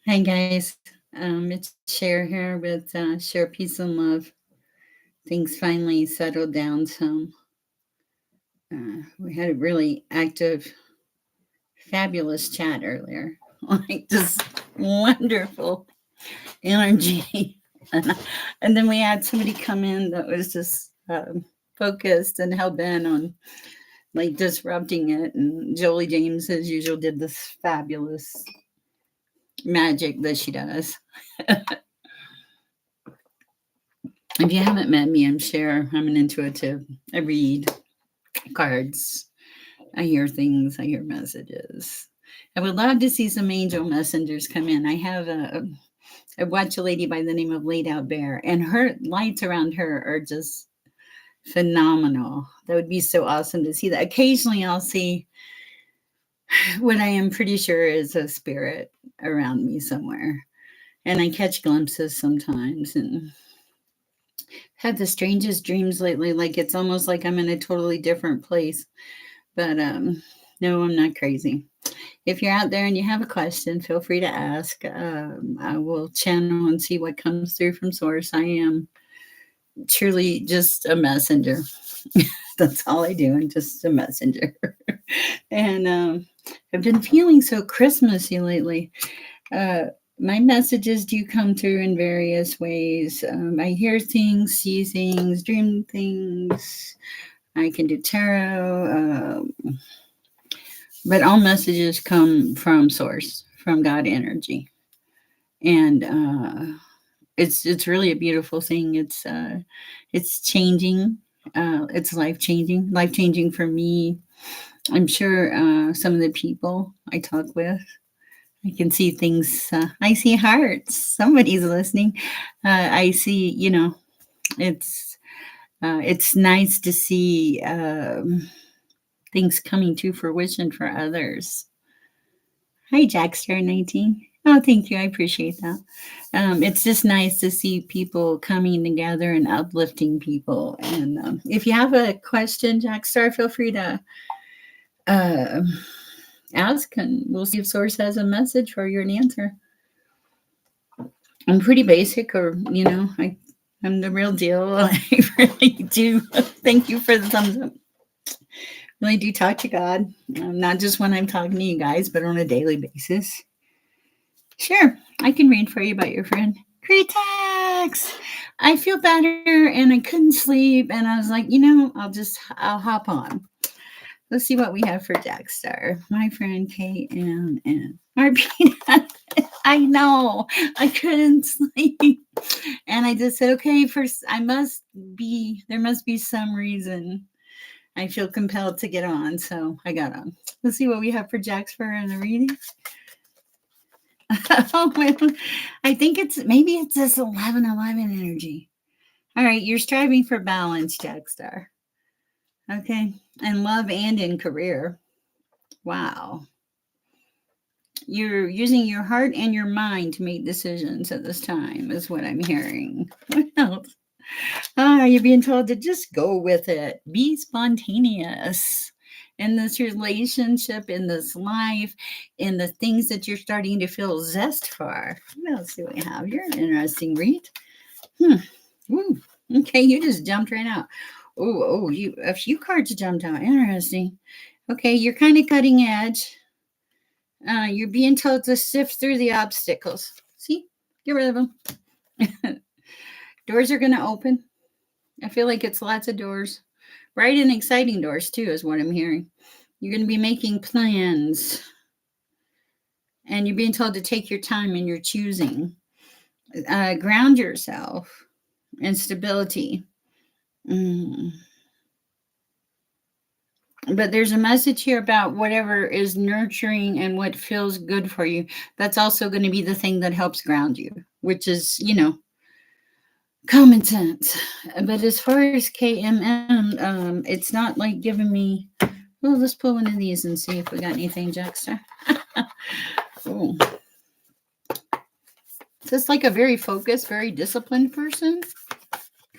Hi guys, it's Cher here with Share Peace and Love. Things finally settled down some. We had a really active, fabulous chat earlier, like just wonderful energy, and, and then we had somebody come in that was just focused and hell bent on like disrupting it. And Jolie James, as usual, did this fabulous magic that she does. If you haven't met me, I'm Cher. I'm an intuitive. I read cards. I hear things. I hear messages. I would love to see some angel messengers come in. I watch a lady by the name of Laid Out Bear, and her lights around her are just phenomenal. That would be so awesome to see that. Occasionally, I'll see what I am pretty sure is a spirit around me somewhere, and I catch glimpses sometimes. And had the strangest dreams lately. Like it's almost like I'm in a totally different place. But no, I'm not crazy. If you're out there and you have a question, feel free to ask. I will channel and see what comes through from source. I am truly just a messenger. That's all I do. I'm just a messenger. And I've been feeling so Christmassy lately. Uh, my messages do come through in various ways. I hear things, see things, dream things. I can do tarot, but all messages come from source, from God energy, and it's really a beautiful thing. It's changing. It's life changing for me. I'm sure some of the people I talk with, I can see things. I see hearts. Somebody's listening. I see. It's nice to see things coming to fruition for others. Hi, Jackster19. Oh, thank you. I appreciate that. It's just nice to see people coming together and uplifting people. And if you have a question, Jackstar, feel free to uh, ask, and we'll see if Source has a message for you and answer. I'm pretty basic, or I'm the real deal. I really do. Thank you for the thumbs up. Really do talk to God, not just when I'm talking to you guys, but on a daily basis. Sure, I can read for you about your friend. Cretax! I feel better and I couldn't sleep, and I was like, I'll hop on. Let's see what we have for Jackstar. My friend KMN. Arpina. I know. I couldn't sleep. And I just said, okay, first there must be some reason I feel compelled to get on. So I got on. Let's see what we have for Jackstar in the reading. Oh, well, I think maybe it's this 1111 energy. All right, you're striving for balance, Jackstar. Okay, in love and in career. Wow. You're using your heart and your mind to make decisions at this time, is what I'm hearing. What else? You're being told to just go with it. Be spontaneous in this relationship, in this life, in the things that you're starting to feel zest for. Let's see what we have. You're an interesting read. Woo. Okay, you just jumped right out. A few cards jumped out. Interesting. Okay, you're kind of cutting edge. You're being told to sift through the obstacles. See, get rid of them. Doors are going to open. I feel like it's lots of doors. Bright and exciting doors, too, is what I'm hearing. You're going to be making plans. And you're being told to take your time and you're choosing. Ground yourself in stability. But there's a message here about whatever is nurturing and what feels good for you. That's also going to be the thing that helps ground you, which is, common sense. But as far as KMM, it's not like giving me. Well, let's pull one of these and see if we got anything, Jackster. Oh, is this like a very focused, very disciplined person?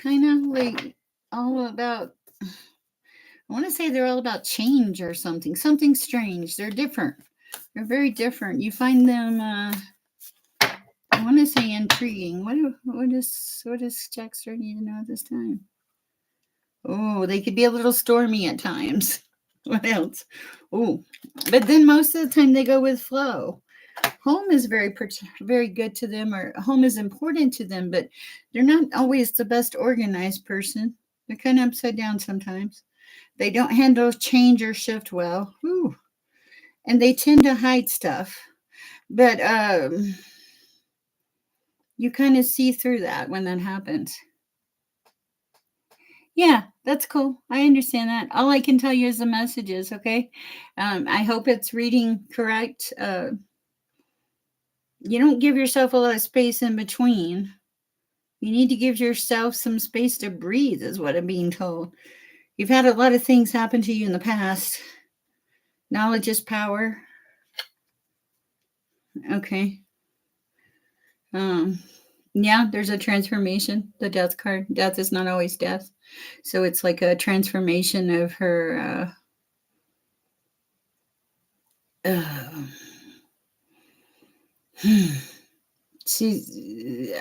Kind of like all about. I want to say they're all about change or something strange. They're different. They're very different. You find them want to say intriguing. What does Jackster need to know at this time? Oh, they could be a little stormy at times. What else? Oh, but then most of the time they go with flow. Home is very good to them, or home is important to them, but they're not always the best organized person. They're kind of upside down sometimes. They don't handle change or shift well. Ooh. And they tend to hide stuff. But you kind of see through that when that happens. Yeah, that's cool. I understand that. All I can tell you is the messages, okay? I hope it's reading correct. You don't give yourself a lot of space in between. You need to give yourself some space to breathe, is what I'm being told. You've had a lot of things happen to you in the past. Knowledge is power. Okay. Yeah, there's a transformation. The death card. Death is not always death. So it's like a transformation of her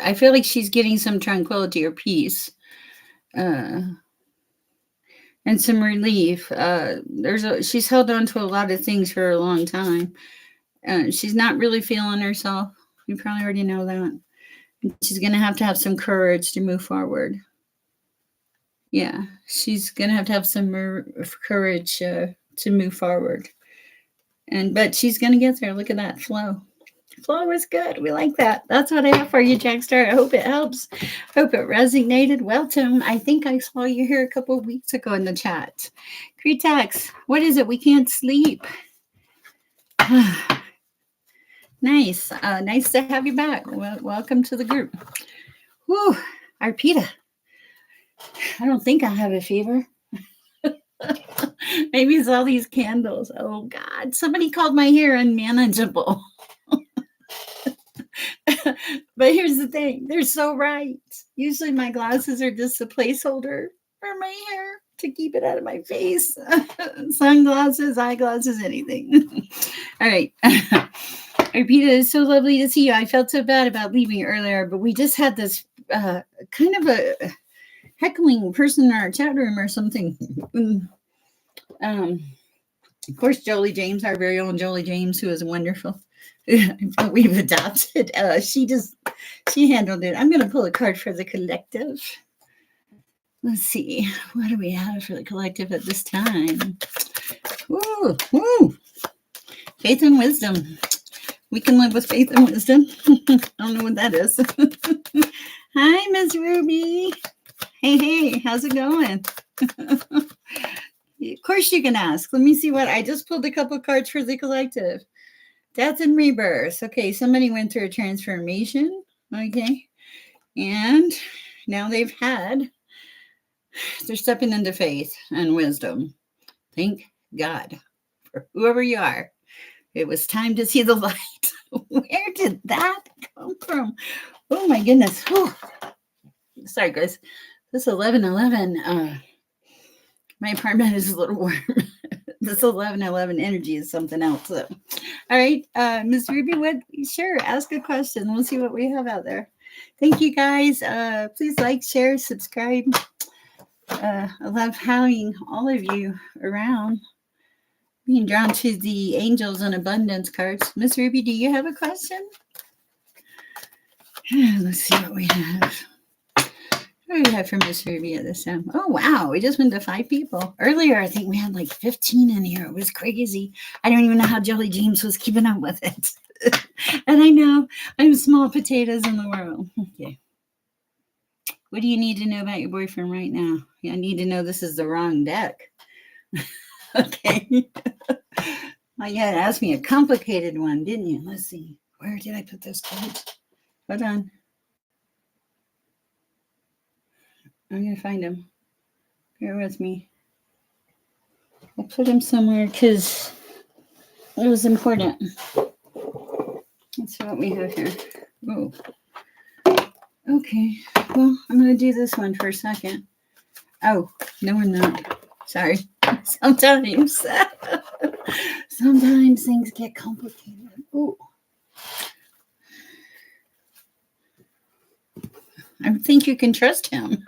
I feel like she's getting some tranquility or peace. And some relief. She's held on to a lot of things for a long time. She's not really feeling herself. You probably already know that. She's going to have some courage to move forward. Yeah, she's going to have some courage to move forward. But she's going to get there. Look at that flow. Flow is good. We like that. That's what I have for you, Jackstar. I hope it helps. Hope it resonated. Welcome. I think I saw you here a couple of weeks ago in the chat. Cretax, what is it? We can't sleep. Nice. Nice to have you back. Welcome to the group. Whew. Arpita. I don't think I have a fever. Maybe it's all these candles. Oh, God. Somebody called my hair unmanageable. But here's the thing. They're so right. Usually my glasses are just a placeholder for my hair to keep it out of my face. Sunglasses, eyeglasses, anything. All right. Arpita, it's so lovely to see you. I felt so bad about leaving earlier, but we just had this kind of a heckling person in our chat room or something. Of course, Jolie James, our very own Jolie James, who is wonderful. We've adopted. She handled it. I'm going to pull a card for the collective. Let's see. What do we have for the collective at this time? Ooh, ooh. Faith and wisdom. We can live with faith and wisdom. I don't know what that is. Hi, Miss Ruby. Hey, how's it going? Of course you can ask. Let me see what I just pulled a couple cards for the collective. Death and rebirth. Okay, somebody went through a transformation. Okay. And now they're stepping into faith and wisdom. Thank God for whoever you are. It was time to see the light. Where did that come from? Oh my goodness. Whew. Sorry, guys. This 11:11. My apartment is a little warm. This 11:11 energy is something else. So. All right, Ms. Ruby, sure, ask a question. We'll see what we have out there. Thank you, guys. Please like, share, subscribe. I love having all of you around. Being drawn to the angels and abundance cards. Ms. Ruby, do you have a question? Let's see what we have. What do we have for Miss Ruby at this time? Oh, wow. We just went to 5 people. Earlier, I think we had like 15 in here. It was crazy. I don't even know how Jolie James was keeping up with it. And I know I'm small potatoes in the world. Okay. What do you need to know about your boyfriend right now? I need to know this is the wrong deck. Okay. Well, you had to ask me a complicated one, didn't you? Let's see. Where did I put those cards? Hold on. I'm going to find them. Bear with me. I put them somewhere because it was important. Let's see what we have here. Oh. Okay. Well, I'm going to do this one for a second. Oh, no, we're not. Sorry. Sometimes things get complicated. Ooh. I think you can trust him.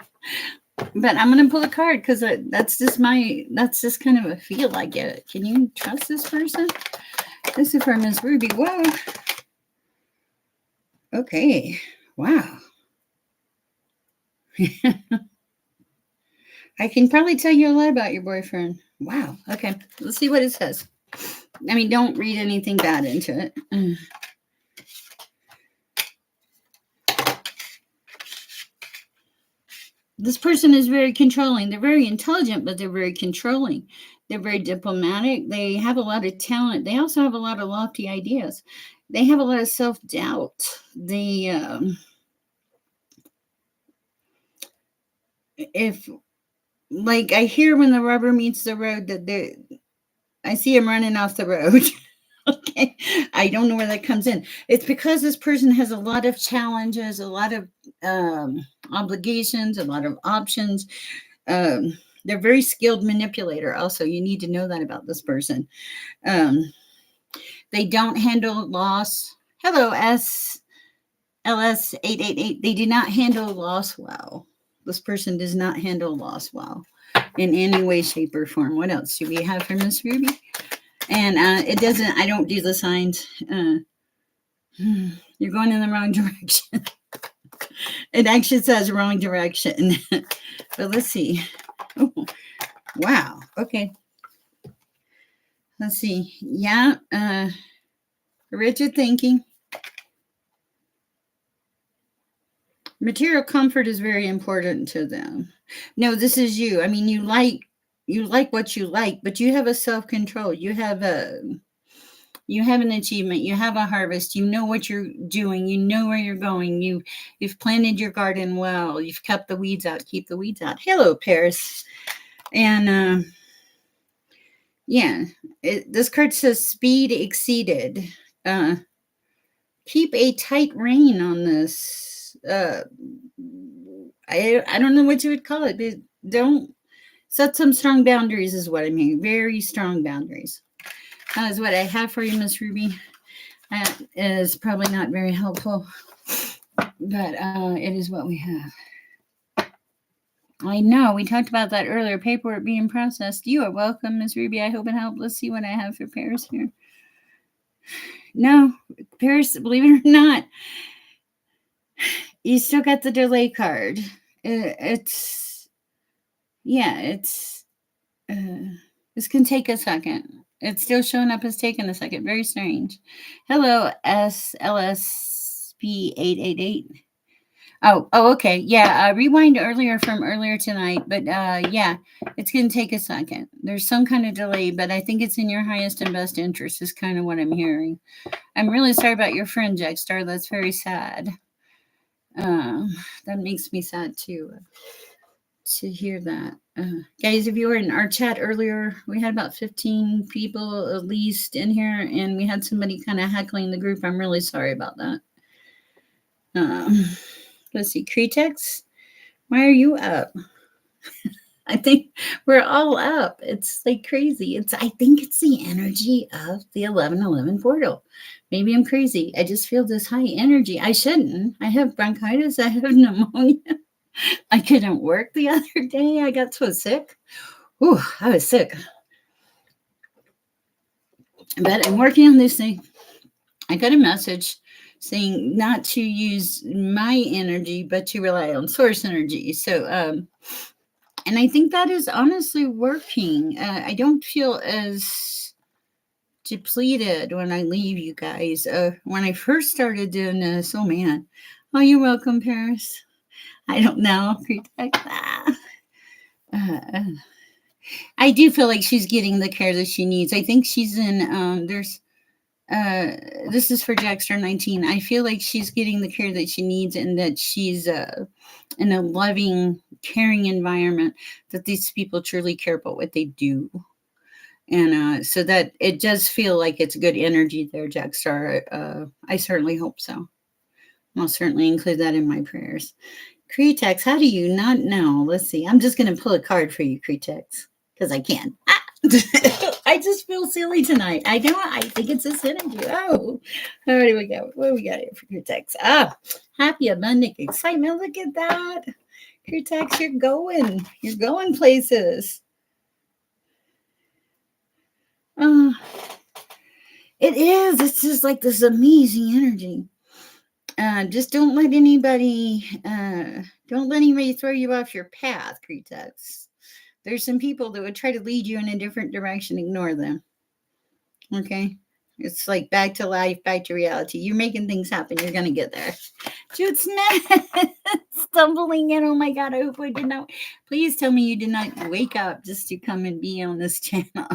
But I'm gonna pull a card because that's just kind of a feel I get. Can you trust this person? This is for Miss Ruby. Whoa. Okay. Wow. I can probably tell you a lot about your boyfriend. Wow. Okay. Let's see what it says. I mean, don't read anything bad into it. This person is very controlling. They're very intelligent, but they're very controlling. They're very diplomatic. They have a lot of talent. They also have a lot of lofty ideas. They have a lot of self-doubt. If like I hear when the rubber meets the road that I see him running off the road. Okay. I don't know where that comes in. It's because this person has a lot of challenges, a lot of obligations, a lot of options. They're very skilled manipulator. Also, you need to know that about this person. They don't handle loss. Hello, SLS888. They do not handle loss well. This person does not handle loss well in any way, shape, or form. What else do we have for Miss Ruby? And it doesn't, I don't do the signs. You're going in the wrong direction. It actually says wrong direction. But let's see. Oh, wow. Okay. Let's see. Yeah. Rigid thinking. Material comfort is very important to them. No, this is you. I mean, you like what you like, but you have a self-control. You have an achievement. You have a harvest. You know what you're doing. You know where you're going. You've planted your garden well. You've kept the weeds out. Keep the weeds out. Hello, Paris. And yeah, this card says speed exceeded. Keep a tight rein on this. I don't know what you would call it, but don't set some strong boundaries is what I mean. Very strong boundaries. That is what I have for you, Miss Ruby. That is probably not very helpful, but it is what we have. I know. We talked about that earlier. Paperwork being processed. You are welcome, Miss Ruby. I hope it helped. Let's see what I have for Paris here. No, Paris, believe it or not, you still got the delay card. This can take a second. It's still showing up as taking a second. Very strange. Hello, SLSP888. Oh, okay. Yeah, rewind from earlier tonight. But yeah, it's going to take a second. There's some kind of delay, but I think it's in your highest and best interest is kind of what I'm hearing. I'm really sorry about your friend, Jack Star. That's very sad. That makes me sad too. To hear that. Guys, if you were in our chat earlier, we had about 15 people at least in here, and we had somebody kind of heckling the group. I'm really sorry about that. Let's see, Cretex, why are you up? I think we're all up. It's like crazy. I think it's the energy of the 1111 portal. Maybe I'm crazy. I just feel this high energy. I shouldn't. I have bronchitis. I have pneumonia. I couldn't work the other day. I got so sick. Ooh, I was sick. But I'm working on this thing. I got a message saying not to use my energy, but to rely on source energy. So, and I think that is honestly working. I don't feel as depleted when I leave you guys. When I first started doing this, oh man. Oh, you're welcome, Paris. I don't know. I do feel like she's getting the care that she needs. I think she's in, this is for Jackstar 19. I feel like she's getting the care that she needs and that she's in a loving, caring environment, that these people truly care about what they do. And so that it does feel like it's good energy there, Jackstar. I certainly hope so. I'll certainly include that in my prayers. Cretex, how do you not know? Let's see. I'm just going to pull a card for you, Cretex, because I can. I I just feel silly tonight. I don't. I think it's this energy. Oh, what do we got? What do we got here for Critex? Ah, happy, abundant excitement. Look at that. Critex, you're going. You're going places. Oh, it is. It's just like this amazing energy. Just don't let anybody throw you off your path, Critex. There's some people that would try to lead you in a different direction. Ignore them. Okay. It's like back to life, back to reality. You're making things happen. You're going to get there. Jude Smith stumbling in. Oh my God. I hope I did not. Please tell me you did not wake up just to come and be on this channel.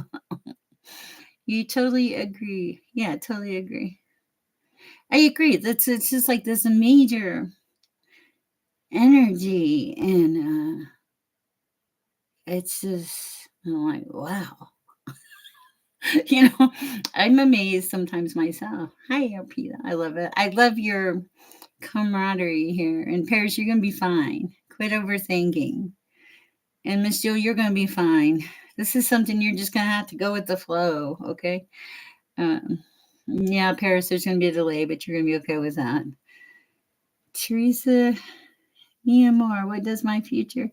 You totally agree. Yeah, totally agree. I agree. It's just like this major energy. And it's just, I'm like, wow. I'm amazed sometimes myself. Hi, Arpita. I love it. I love your camaraderie here. And Paris, you're going to be fine. Quit overthinking. And Miss Jill, you're going to be fine. This is something you're just going to have to go with the flow, okay? Yeah, Paris, there's going to be a delay, but you're going to be okay with that. Teresa, Mia Moore, what does my future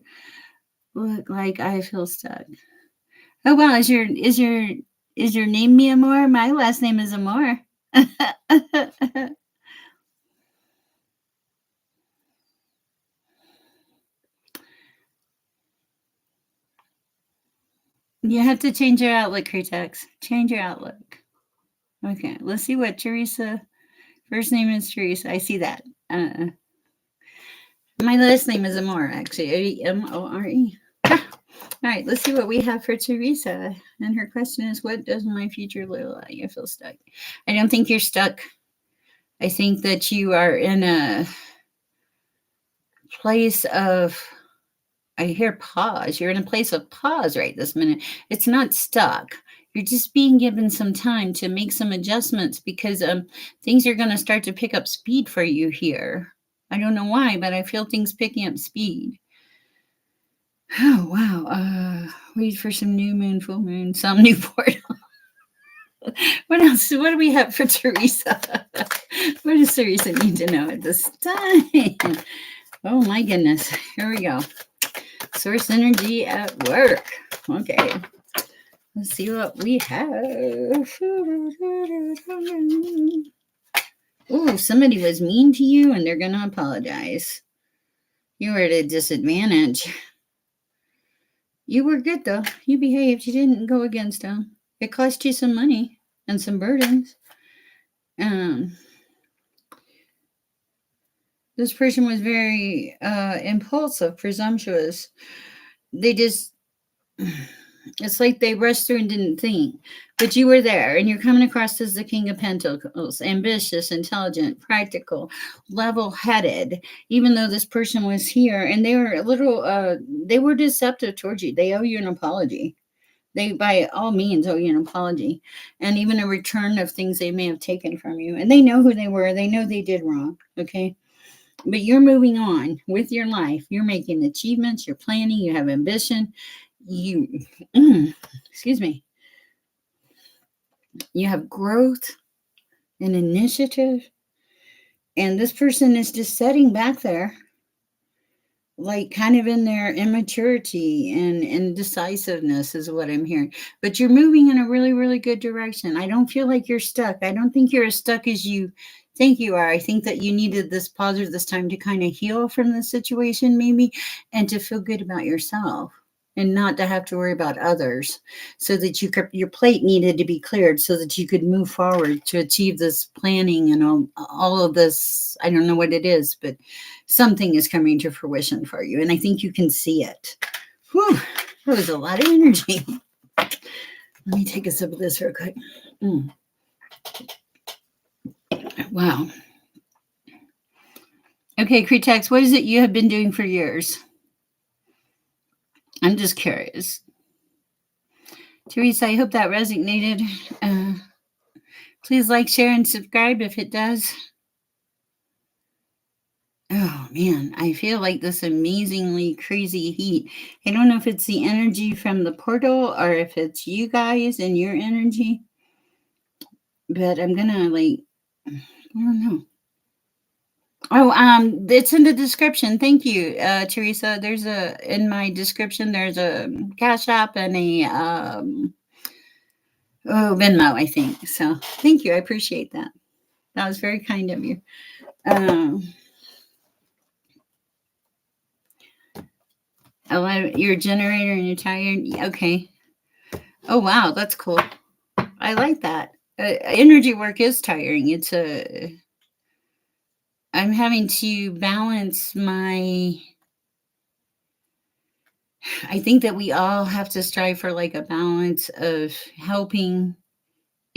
look like? I feel stuck. Oh, wow. Is your name Mia Moore? My last name is Amore. You have to change your outlook, Critex. Change your outlook. Okay, let's see what Teresa. First name is Teresa. I see that. My last name is Amore, actually. Amore. All right, let's see what we have for Teresa. And her question is, what does my future look like? I feel stuck. I don't think you're stuck. I think that you are in a place of, I hear pause. You're in a place of pause right this minute. It's not stuck. You're just being given some time to make some adjustments because things are going to start to pick up speed for you here. I don't know why, but I feel things picking up speed. Oh, wow. Wait for some new moon, full moon, some new portal. What else? What do we have for Teresa? What does Teresa need to know at this time? Oh, my goodness. Here we go. Source energy at work. Okay. Let's see what we have. Oh, somebody was mean to you and they're going to apologize. You were at a disadvantage. You were good, though. You behaved. You didn't go against them. It cost you some money and some burdens. This person was very impulsive, presumptuous. They just, it's like they rushed through and didn't think. But you were there, and you're coming across as the King of Pentacles, ambitious, intelligent, practical, level-headed, even though this person was here, and they were a little, they were deceptive towards you. They owe you an apology. They, by all means, owe you an apology, and even a return of things they may have taken from you. And they know who they were. They know they did wrong, okay? But you're moving on with your life. You're making achievements. You're planning. You have ambition. Excuse me. You have growth and initiative. And this person is just sitting back there, like kind of in their immaturity and indecisiveness is what I'm hearing. But you're moving in a really, really good direction. I don't feel like you're stuck. I don't think you're as stuck as you think you are. I think that you needed this pause or this time to kind of heal from the situation maybe and to feel good about yourself and not to have to worry about others, so that your plate needed to be cleared so that you could move forward to achieve this planning and all of this. I don't know what it is, but something is coming to fruition for you. And I think you can see it. Whew, that was a lot of energy. Let me take a sip of this real quick. Wow. Okay, Critex, what is it you have been doing for years? I'm just curious. Teresa, I hope that resonated. Please like, share, and subscribe if it does. Oh man, I feel like this amazingly crazy heat. I don't know if it's the energy from the portal or if it's you guys and your energy, but I'm gonna like, I don't know. Oh, it's in the description. Thank you, Teresa. There's a in my description. There's a Cash App and a Venmo, I think. So thank you. I appreciate that. That was very kind of you. Um, your generator and your tire. Okay. Oh wow, that's cool. I like that. Energy work is tiring. I'm having to balance my. I think that we all have to strive for like a balance of helping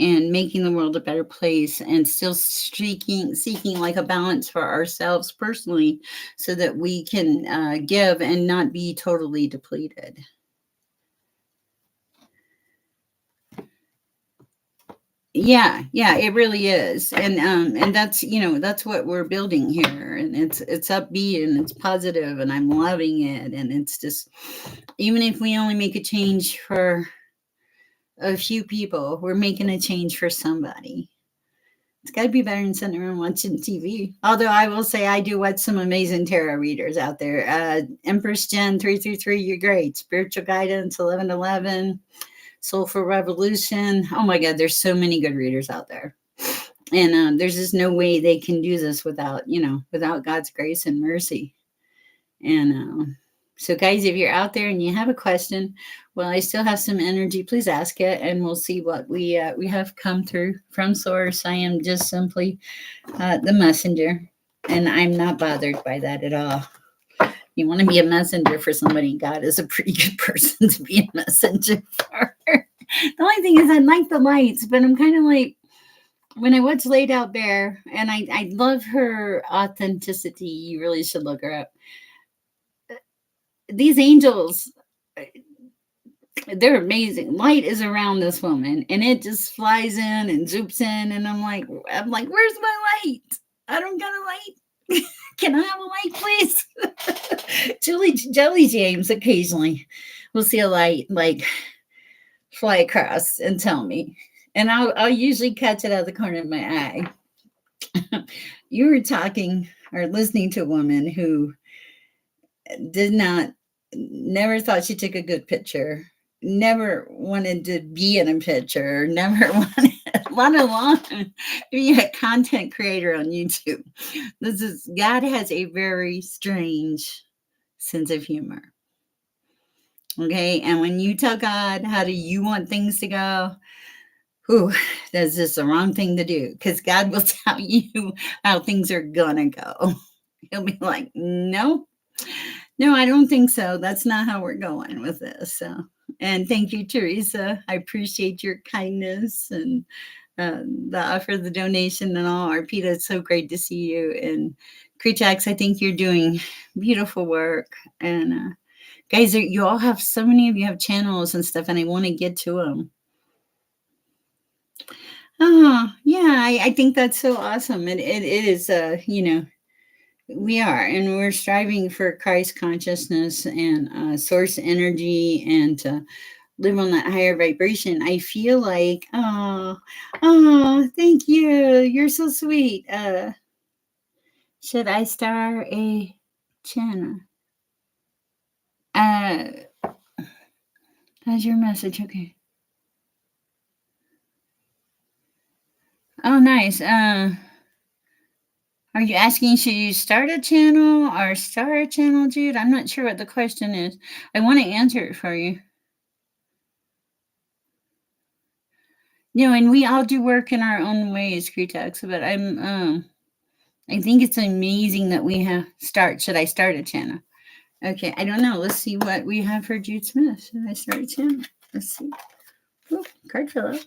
and making the world a better place and still seeking like a balance for ourselves personally so that we can give and not be totally depleted. Yeah, it really is. And that's, that's what we're building here, and it's upbeat and it's positive and I'm loving it, and it's just, even if we only make a change for a few people, we're making a change for somebody. It's got to be better than sitting around watching TV. Although I will say I do watch some amazing tarot readers out there. Empress Jen 333, you're great. Spiritual Guidance 1111, Soulful Revolution. Oh my God, there's so many good readers out there. And there's just no way they can do this without, without God's grace and mercy. And so, guys, if you're out there and you have a question, well, I still have some energy. Please ask it, and we'll see what we have come through from Source. I am just simply the messenger, and I'm not bothered by that at all. You want to be a messenger for somebody, God is a pretty good person to be a messenger for. The only thing is, I like the lights, but I'm kind of like, when I watch Laid Out Bear, and I love her authenticity. You really should look her up. These angels, they're amazing. Light is around this woman, and it just flies in and zoops in, and I'm like, where's my light? I don't got a light. Can I have a light, please? Jelly James occasionally will see a light like fly across and tell me, and I'll usually catch it out of the corner of my eye. You were talking or listening to a woman who did not, never thought she took a good picture, never wanted to be in a picture, never wanted, let alone be a content creator on YouTube. God has a very strange sense of humor. Okay. And when you tell God, how do you want things to go? Ooh, that's just the wrong thing to do, because God will tell you how things are gonna go. He'll be like, no, I don't think so. That's not how we're going with this. So, and thank you, Teresa. I appreciate your kindness and the offer of the donation and all. Arpita, it's so great to see you. And Creetax, I think you're doing beautiful work. And guys, you all have, so many of you have channels and stuff, and I want to get to them. Oh, yeah, I think that's so awesome. And it is, we are, and we're striving for Christ consciousness and source energy, and to live on that higher vibration. I feel like, thank you. You're so sweet. Should I star a channel? How's your message? Okay. Oh, nice. Are you asking, should you start a channel or start a channel, Jude? I'm not sure what the question is. I want to answer it for you. And we all do work in our own ways, Cretex, but I think it's amazing that we have should I start a channel? Okay, I don't know. Let's see what we have for Jude Smith. Should I start a channel? Let's see. Oh, card fell out.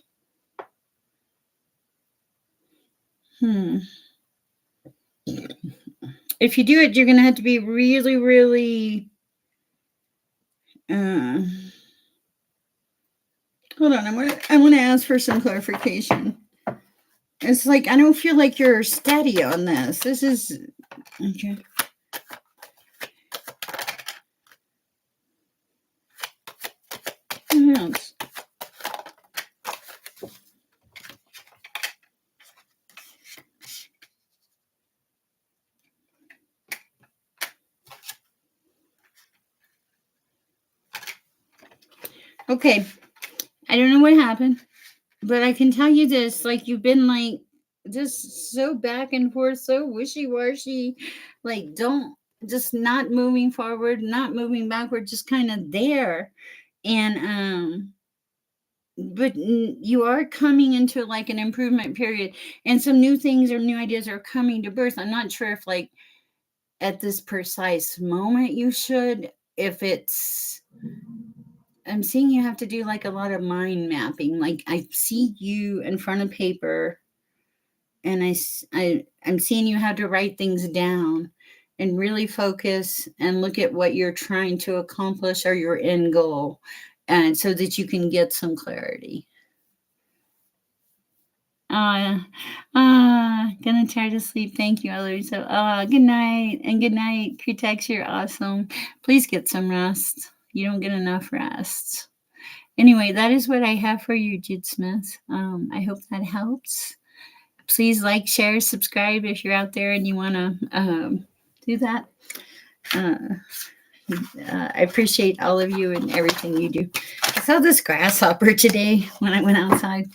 If you do it, you're going to have to be really, really... hold on. I want to ask for some clarification. It's like, I don't feel like you're steady on this. This is... Okay. Okay. I don't know what happened, but I can tell you this, like you've been like just so back and forth, so wishy-washy, like don't just not moving forward, not moving backward, just kind of there. And but you are coming into like an improvement period, and some new things or new ideas are coming to birth. I'm not sure if like at this precise moment you should, if it's, I'm seeing you have to do like a lot of mind mapping. Like I see you in front of paper, and I'm seeing you have to write things down and really focus and look at what you're trying to accomplish or your end goal, and so that you can get some clarity. Gonna try to sleep. Thank you, Ellery. So, good night and good night, Cretex. You're awesome. Please get some rest. You don't get enough rest. Anyway, that is what I have for you, Jude Smith. I hope that helps. Please like, share, subscribe if you're out there and you want to do that. I appreciate all of you and everything you do. I saw this grasshopper today when I went outside.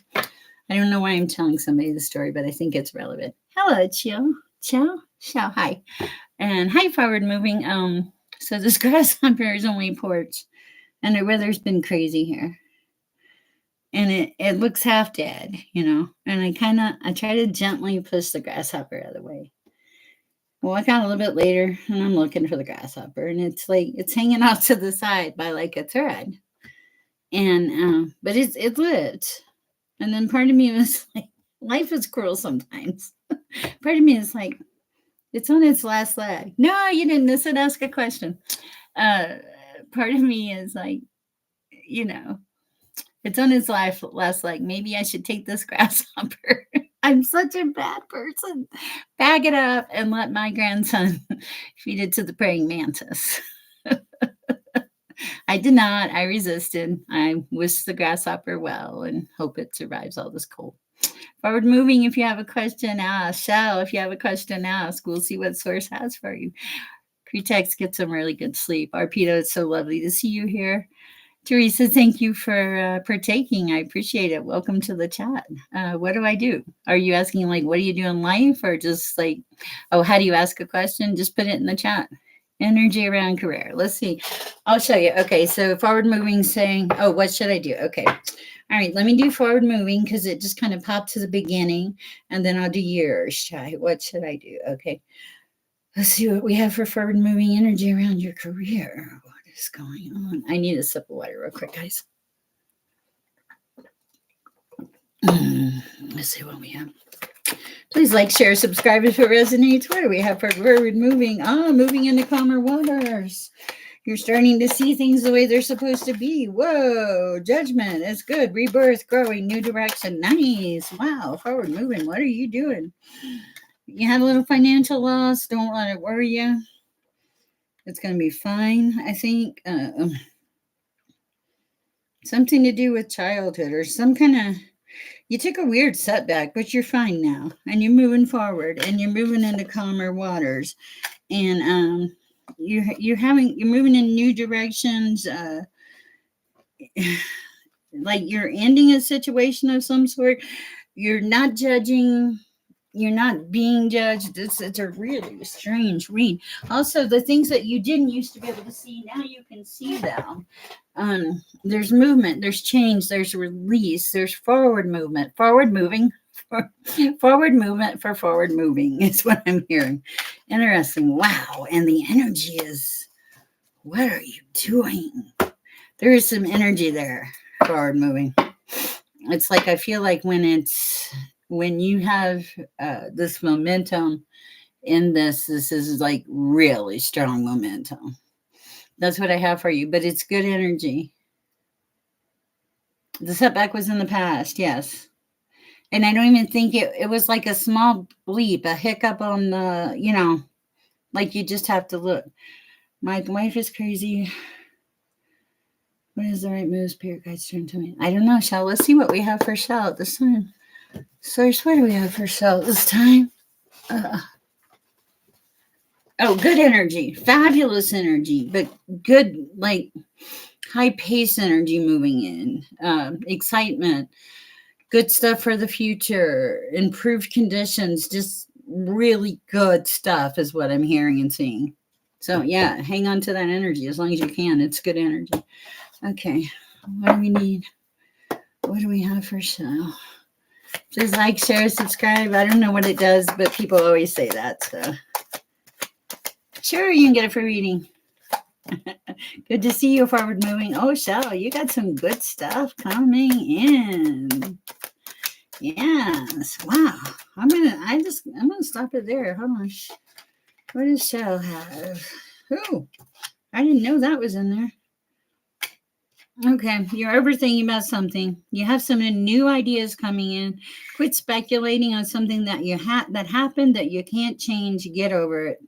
I don't know why I'm telling somebody the story, but I think it's relevant. Hello, Chill. Ciao. Ciao. Hi. And hi, Forward Moving. So this grasshopper is on my porch, and the weather's been crazy here. And it looks half dead, and I try to gently push the grasshopper out of the way. Well, I got a little bit later, and I'm looking for the grasshopper, and it's like it's hanging off to the side by like a thread. And but it lived. And then part of me was like, life is cruel sometimes. Part of me is like, it's on its last leg. No, you didn't. This would ask a question. Part of me is like, it's on its last leg. Maybe I should take this grasshopper. I'm such a bad person. Bag it up and let my grandson feed it to the praying mantis. I did not. I resisted. I wish the grasshopper well and hope it survives all this cold. Forward Moving, if you have a question, ask. Shell, if you have a question, ask. We'll see what Source has for you. Cretex, get some really good sleep. Arpedo, it's so lovely to see you here. Teresa, thank you for partaking. I appreciate it. Welcome to the chat. What do I do? Are you asking like, what do you do in life? Or just like, oh, how do you ask a question? Just put it in the chat. Energy around career. Let's see. I'll show you. Okay, so Forward Moving saying, oh, what should I do? Okay. All right, let me do Forward Moving because it just kind of popped to the beginning, and then I'll do yours. What should I do? Okay. Let's see what we have for Forward Moving energy around your career. What is going on? I need a sip of water real quick, guys. Let's see what we have. Please like, share, subscribe if it resonates. What do we have for Forward Moving? Moving into calmer waters. You're starting to see things the way they're supposed to be. Whoa, judgment. It's good. Rebirth, growing, new direction. Nice. Wow, Forward Moving. What are you doing? You had a little financial loss. Don't let it worry you. It's going to be fine, I think. Something to do with childhood or some kind of, you took a weird setback, but you're fine now. And you're moving forward and you're moving into calmer waters. And you're moving in new directions. Like you're ending a situation of some sort. You're not judging. You're not being judged. It's a really strange read. Also, the things that you didn't used to be able to see, now you can see them. There's movement, there's change, there's release, there's forward movement. Forward movement for forward moving is what I'm hearing. Interesting. Wow. And the energy is, what are you doing? There is some energy there, forward moving. It's like I feel like when you have this momentum in this is like really strong momentum. That's what I have for you, but it's good energy. The setback was in the past, yes. And I don't even think it was like a small bleep, a hiccup on the, like you just have to look. My wife is crazy. What is the right move? Spirit guides turn to me. I don't know, Shell. Let's see what we have for Shell at this time. Source, what do we have for Shell this time? Good energy. Fabulous energy, but good, like high pace energy moving in, excitement, good stuff for the future, improved conditions, just really good stuff is what I'm hearing and seeing. So yeah, hang on to that energy as long as you can. It's good energy. Okay, what do we need? What do we have for show? Just like, share, subscribe. I don't know what it does, but people always say that. So sure, you can get a free reading. Good to see you, forward moving. Oh, Shell, you got some good stuff coming in. Yes. Wow. I'm gonna stop it there. Hold on. What does Shell have? Oh, I didn't know that was in there. Okay, you're overthinking about something. You have some new ideas coming in. Quit speculating on something that that happened that you can't change. Get over it.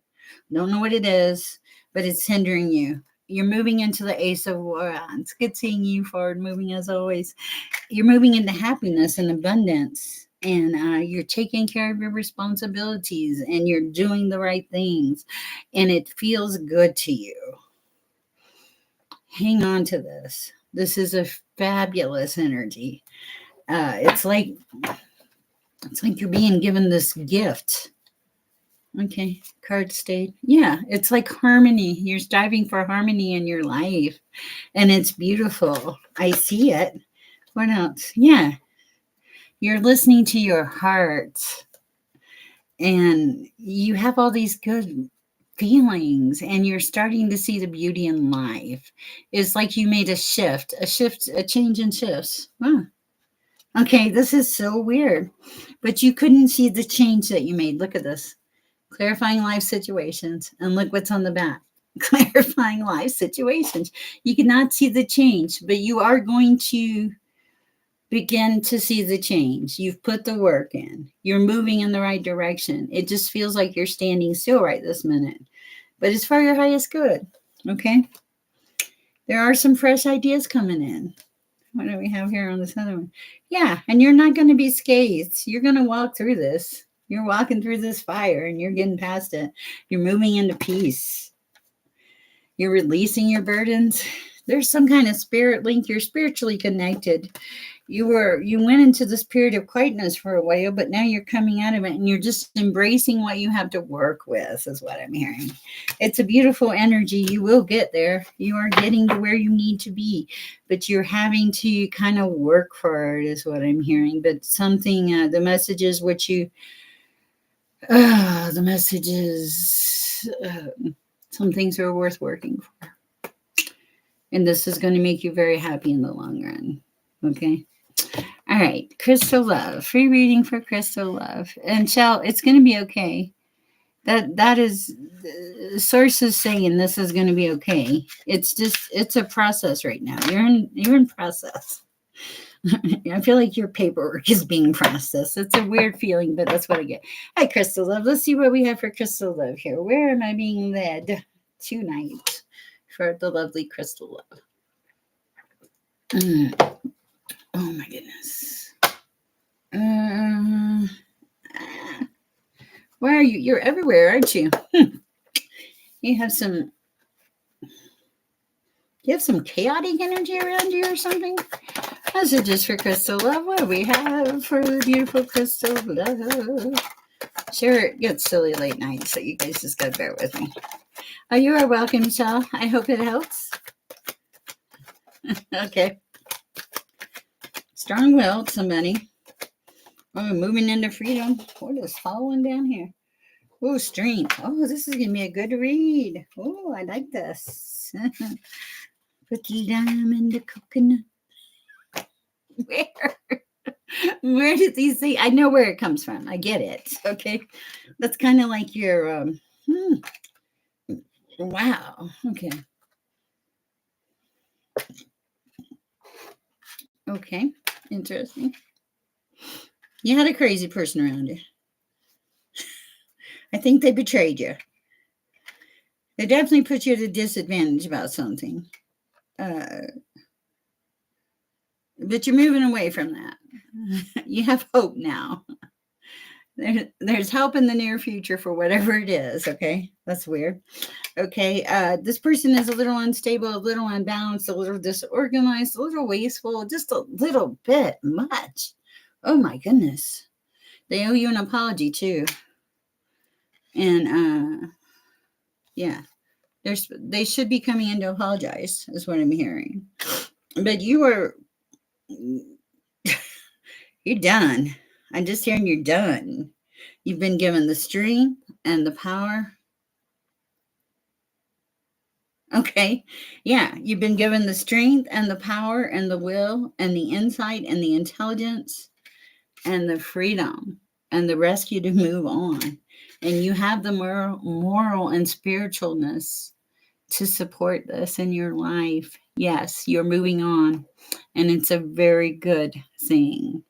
Don't know what it is, but it's hindering you. You're moving into the Ace of Wands. Good seeing you, forward moving as always. You're moving into happiness and abundance, and you're taking care of your responsibilities, and you're doing the right things, and it feels good to you. Hang on to this. This is a fabulous energy. It's like you're being given this gift. Okay, card state. Yeah, it's like harmony. You're striving for harmony in your life, and it's beautiful. I see it. What else? Yeah, you're listening to your heart, and you have all these good feelings, and you're starting to see the beauty in life. It's like you made a change in shifts. Wow. Okay, this is so weird, but you couldn't see the change that you made. Look at this. Clarifying life situations, and look what's on the back. Clarifying life situations. You cannot see the change, but you are going to begin to see the change. You've put the work in. You're moving in the right direction. It just feels like you're standing still right this minute, but it's for your highest good. Okay? There are some fresh ideas coming in. What do we have here on this other one? Yeah, and you're not going to be scathed. You're going to walk through this. You're walking through this fire and you're getting past it. You're moving into peace. You're releasing your burdens. There's some kind of spirit link. You're spiritually connected. You went into this period of quietness for a while, but now you're coming out of it and you're just embracing what you have to work with, is what I'm hearing. It's a beautiful energy. You will get there. You are getting to where you need to be, but you're having to kind of work for it, is what I'm hearing. But something, the message is what you, the message is, some things are worth working for. And this is going to make you very happy in the long run. Okay. All right, Crystal Love, free reading for Crystal Love. And Shell, it's going to be okay. That is, sources saying this is going to be okay. It's a process right now. You're in process. I feel like your paperwork is being processed. It's a weird feeling, but that's what I get. Hi, Crystal Love. Let's see what we have for Crystal Love here. Where am I being led tonight for the lovely Crystal Love? Oh my goodness. Where are you? You're everywhere, aren't you? You have some chaotic energy around you or something? Messages for Crystal Love. What do we have for the beautiful Crystal Love? Sure, it gets silly late night, so you guys just gotta bear with me. Oh, you are welcome, Michelle. I hope it helps. Okay. Strong-willed, somebody. Oh, moving into freedom. What is following down here? Oh, strength. Oh, this is going to be a good read. Oh, I like this. Put your dime in the coconut. Where did these things? I know where it comes from. I get it. Okay. That's kind of like your, wow. Okay. Okay. Interesting. You had a crazy person around you. I think they betrayed you. They definitely put you at a disadvantage about something. But you're moving away from that. You have hope now. There's help in the near future for whatever it is. Okay, that's weird. Okay, this person is a little unstable, a little unbalanced, a little disorganized, a little wasteful, just a little bit much. Oh my goodness. They owe you an apology too. And yeah, they should be coming in to apologize, is what I'm hearing. But you're done. I'm just hearing you're done. You've been given the strength and the power. Okay. Yeah. You've been given the strength and the power and the will and the insight and the intelligence and the freedom and the rescue to move on. And you have the moral and spiritualness to support this in your life. Yes, you're moving on. And it's a very good thing.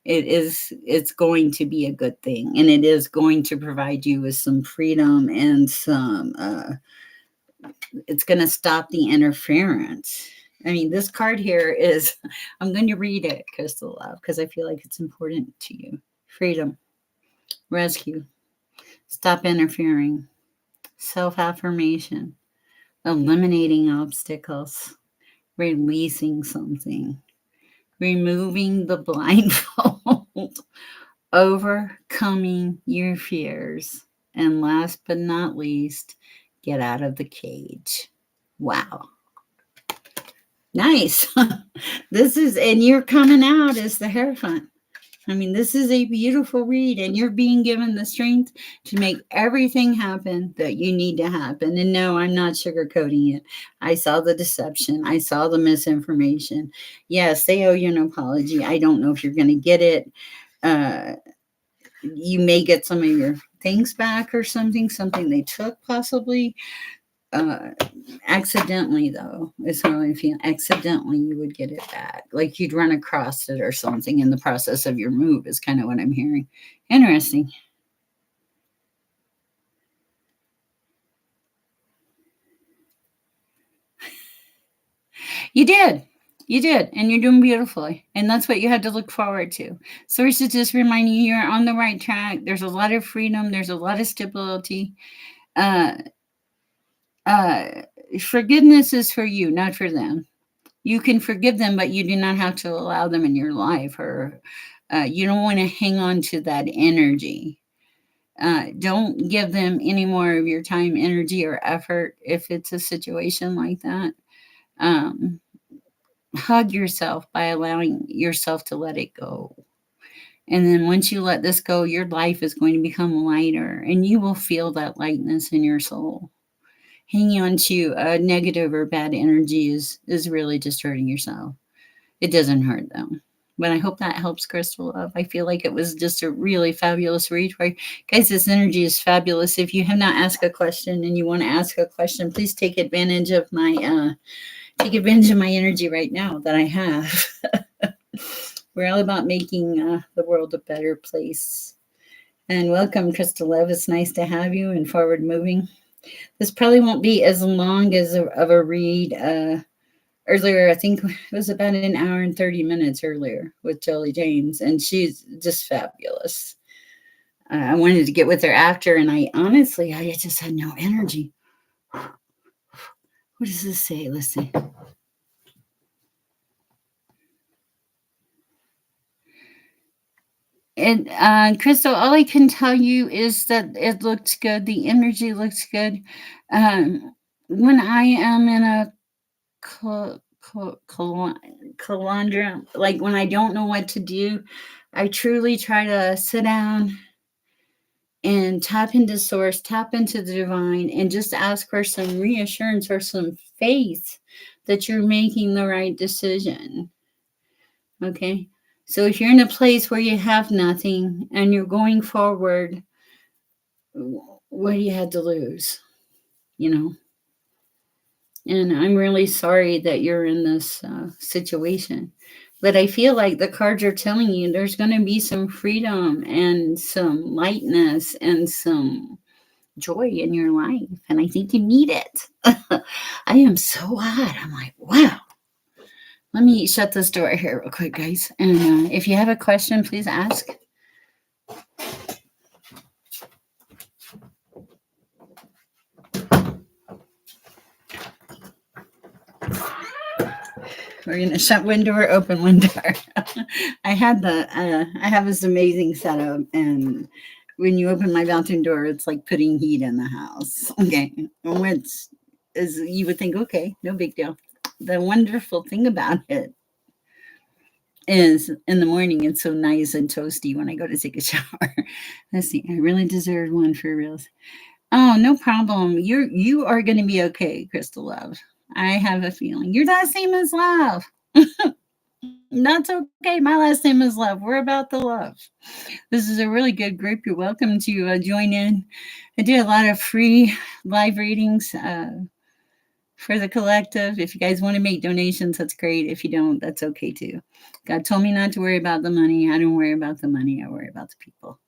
It's going to be a good thing. And it is going to provide you with some freedom and some it's going to stop the interference. I mean, this card here is, I'm going to read it, Crystal Love, because I feel like it's important to you. Freedom, rescue, stop interfering, self-affirmation, eliminating obstacles, releasing something, removing the blindfold, overcoming your fears, and last but not least, get out of the cage. Wow. Nice. And you're coming out as the Hierophant. I mean, this is a beautiful read, and you're being given the strength to make everything happen that you need to happen. And no, I'm not sugarcoating it. I saw the deception. I saw the misinformation. Yes, they owe you an apology. I don't know if you're going to get it. You may get some of your things back or something they took possibly. Accidentally, though, is how I feel. Accidentally, you would get it back. Like you'd run across it or something in the process of your move, is kind of what I'm hearing. Interesting. You did. You did. And you're doing beautifully. And that's what you had to look forward to. Source is just reminding you you're on the right track. There's a lot of freedom. There's a lot of stability. Forgiveness is for you, not for them. You can forgive them, but you do not have to allow them in your life, or you don't want to hang on to that energy. Don't give them any more of your time, energy, or effort if it's a situation like that. Hug yourself by allowing yourself to let it go. And then once you let this go, your life is going to become lighter, and you will feel that lightness in your soul. Hanging on to negative or bad energy is really just hurting yourself. It doesn't hurt them. But I hope that helps, Crystal Love. I feel like it was just a really fabulous read for you. Guys, this energy is fabulous. If you have not asked a question and you want to ask a question, please take advantage of my energy right now that I have. We're all about making the world a better place. And welcome, Crystal Love. It's nice to have you and forward moving. This probably won't be as long as of a read. Earlier, I think it was about an hour and 30 minutes earlier with Jolie James, and she's just fabulous. I wanted to get with her after, and I just had no energy. What does this say? Let's see. And Crystal, all I can tell you is that it looks good. The energy looks good. When I am in a conundrum, like when I don't know what to do, I truly try to sit down and tap into source, tap into the divine, and just ask for some reassurance or some faith that you're making the right decision. Okay? So if you're in a place where you have nothing and you're going forward, what do you have to lose? And I'm really sorry that you're in this situation. But I feel like the cards are telling you there's going to be some freedom and some lightness and some joy in your life. And I think you need it. I am so hot. I'm like, wow. Let me shut this door here real quick, guys. And if you have a question, please ask. We're gonna shut one door, open one door. I have this amazing setup, and when you open my bathroom door, it's like putting heat in the house. Okay, and which is you would think, okay, no big deal. The wonderful thing about it is in the morning it's so nice and toasty when I go to take a shower. Let's see, I really deserve one for real. Oh, no problem. You are gonna be okay, Crystal Love. I have a feeling. Your last name is Love. That's okay. My last name is Love. We're about the love. This is a really good group. You're welcome to join in. I do a lot of free live readings for the collective. If you guys want to make donations, that's great. If you don't, that's okay too. God told me not to worry about the money. I don't worry about the money. I worry about the people.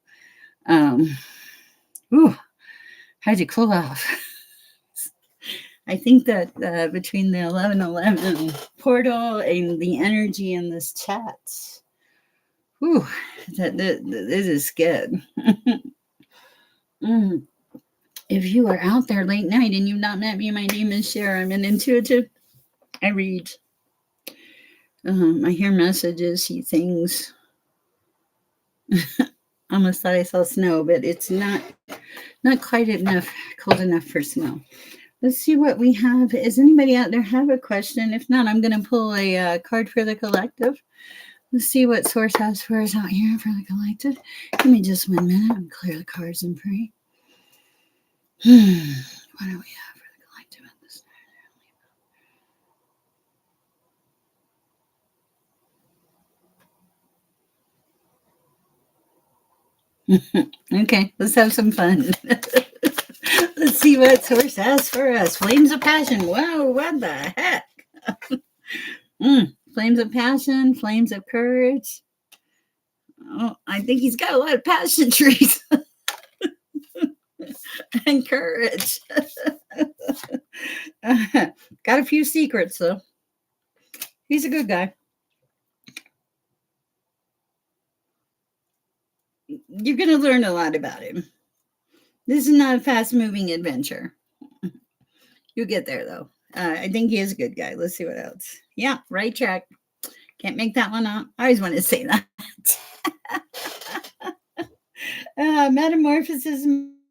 Um, ooh, how'd you cool off? I think that between the 1111 portal and the energy in this chat, whew, this is good. Mm. If you are out there late night and you've not met me, my name is Cher. I'm an intuitive. I read. I hear messages, see things. Almost thought I saw snow, but it's not quite enough cold enough for snow. Let's see what we have. Is anybody out there have a question? If not, I'm going to pull a card for the collective. Let's see what Source has for us out here for the collective. Give me just 1 minute and clear the cards and pray. What do we have for the collective at this time? Okay, let's have some fun. Let's see what Source has for us. Flames of passion. Whoa, what the heck? Flames of passion, flames of courage. Oh, I think he's got a lot of passion trees and courage. Got a few secrets though. He's a good guy. You're going to learn a lot about him. This is not a fast moving adventure. You'll get there though. I think he is a good guy. Let's see what else. Yeah, right track. Can't make that one up. I always want to say that. Metamorphosis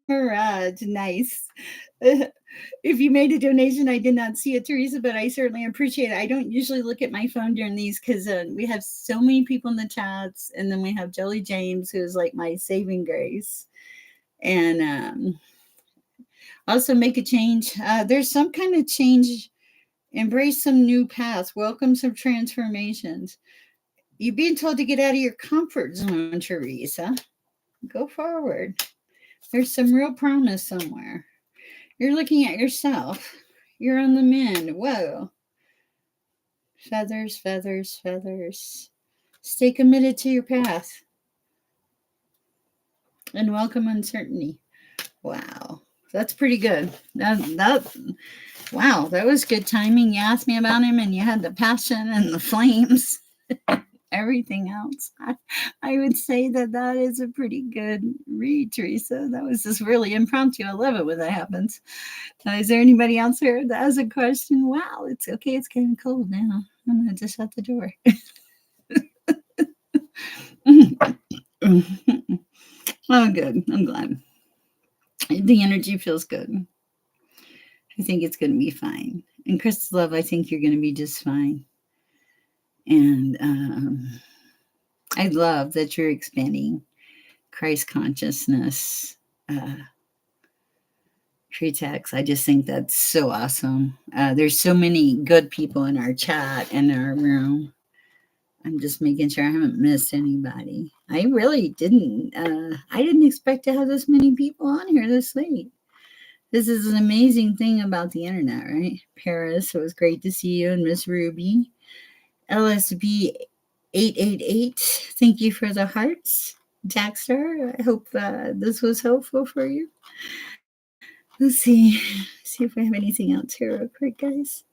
Mirage. Nice. If you made a donation, I did not see it, Teresa, but I certainly appreciate it. I don't usually look at my phone during these because we have so many people in the chats, and then we have Jelly James, who is like my saving grace, and also make a change. There's some kind of change. Embrace some new paths. Welcome some transformations. You're being told to get out of your comfort zone, Teresa. Go forward. There's some real promise somewhere. You're looking at yourself. You're on the mend. Whoa. Feathers, feathers, feathers. Stay committed to your path. And welcome uncertainty. Wow. That's pretty good. Wow, that was good timing. You asked me about him and you had the passion and the flames. Everything else. I would say that is a pretty good read, Teresa. That was just really impromptu. I love it when that happens. Is there anybody else here that has a question? Wow, it's okay. It's kind of cold now. I'm going to just shut the door. Oh, good. I'm glad. The energy feels good. I think it's going to be fine. And Crystal Love, I think you're going to be just fine. And I love that you're expanding Christ consciousness tree text. I just think that's so awesome. There's so many good people in our chat and our room. I'm just making sure I haven't missed anybody. I really didn't. I didn't expect to have this many people on here this late. This is an amazing thing about the internet, right? Paris, it was great to see you, and Miss Ruby. LSB 888, thank you for the hearts. Jackstar, I hope this was helpful for you. Let's see if we have anything else here real quick, guys.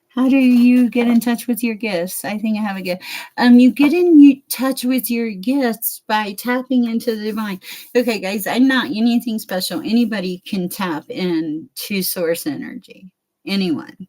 How do you get in touch with your gifts? I think I have a gift. You get in touch with your gifts by tapping into the divine. Okay, guys, I'm not anything special. Anybody can tap into source energy. Anyone.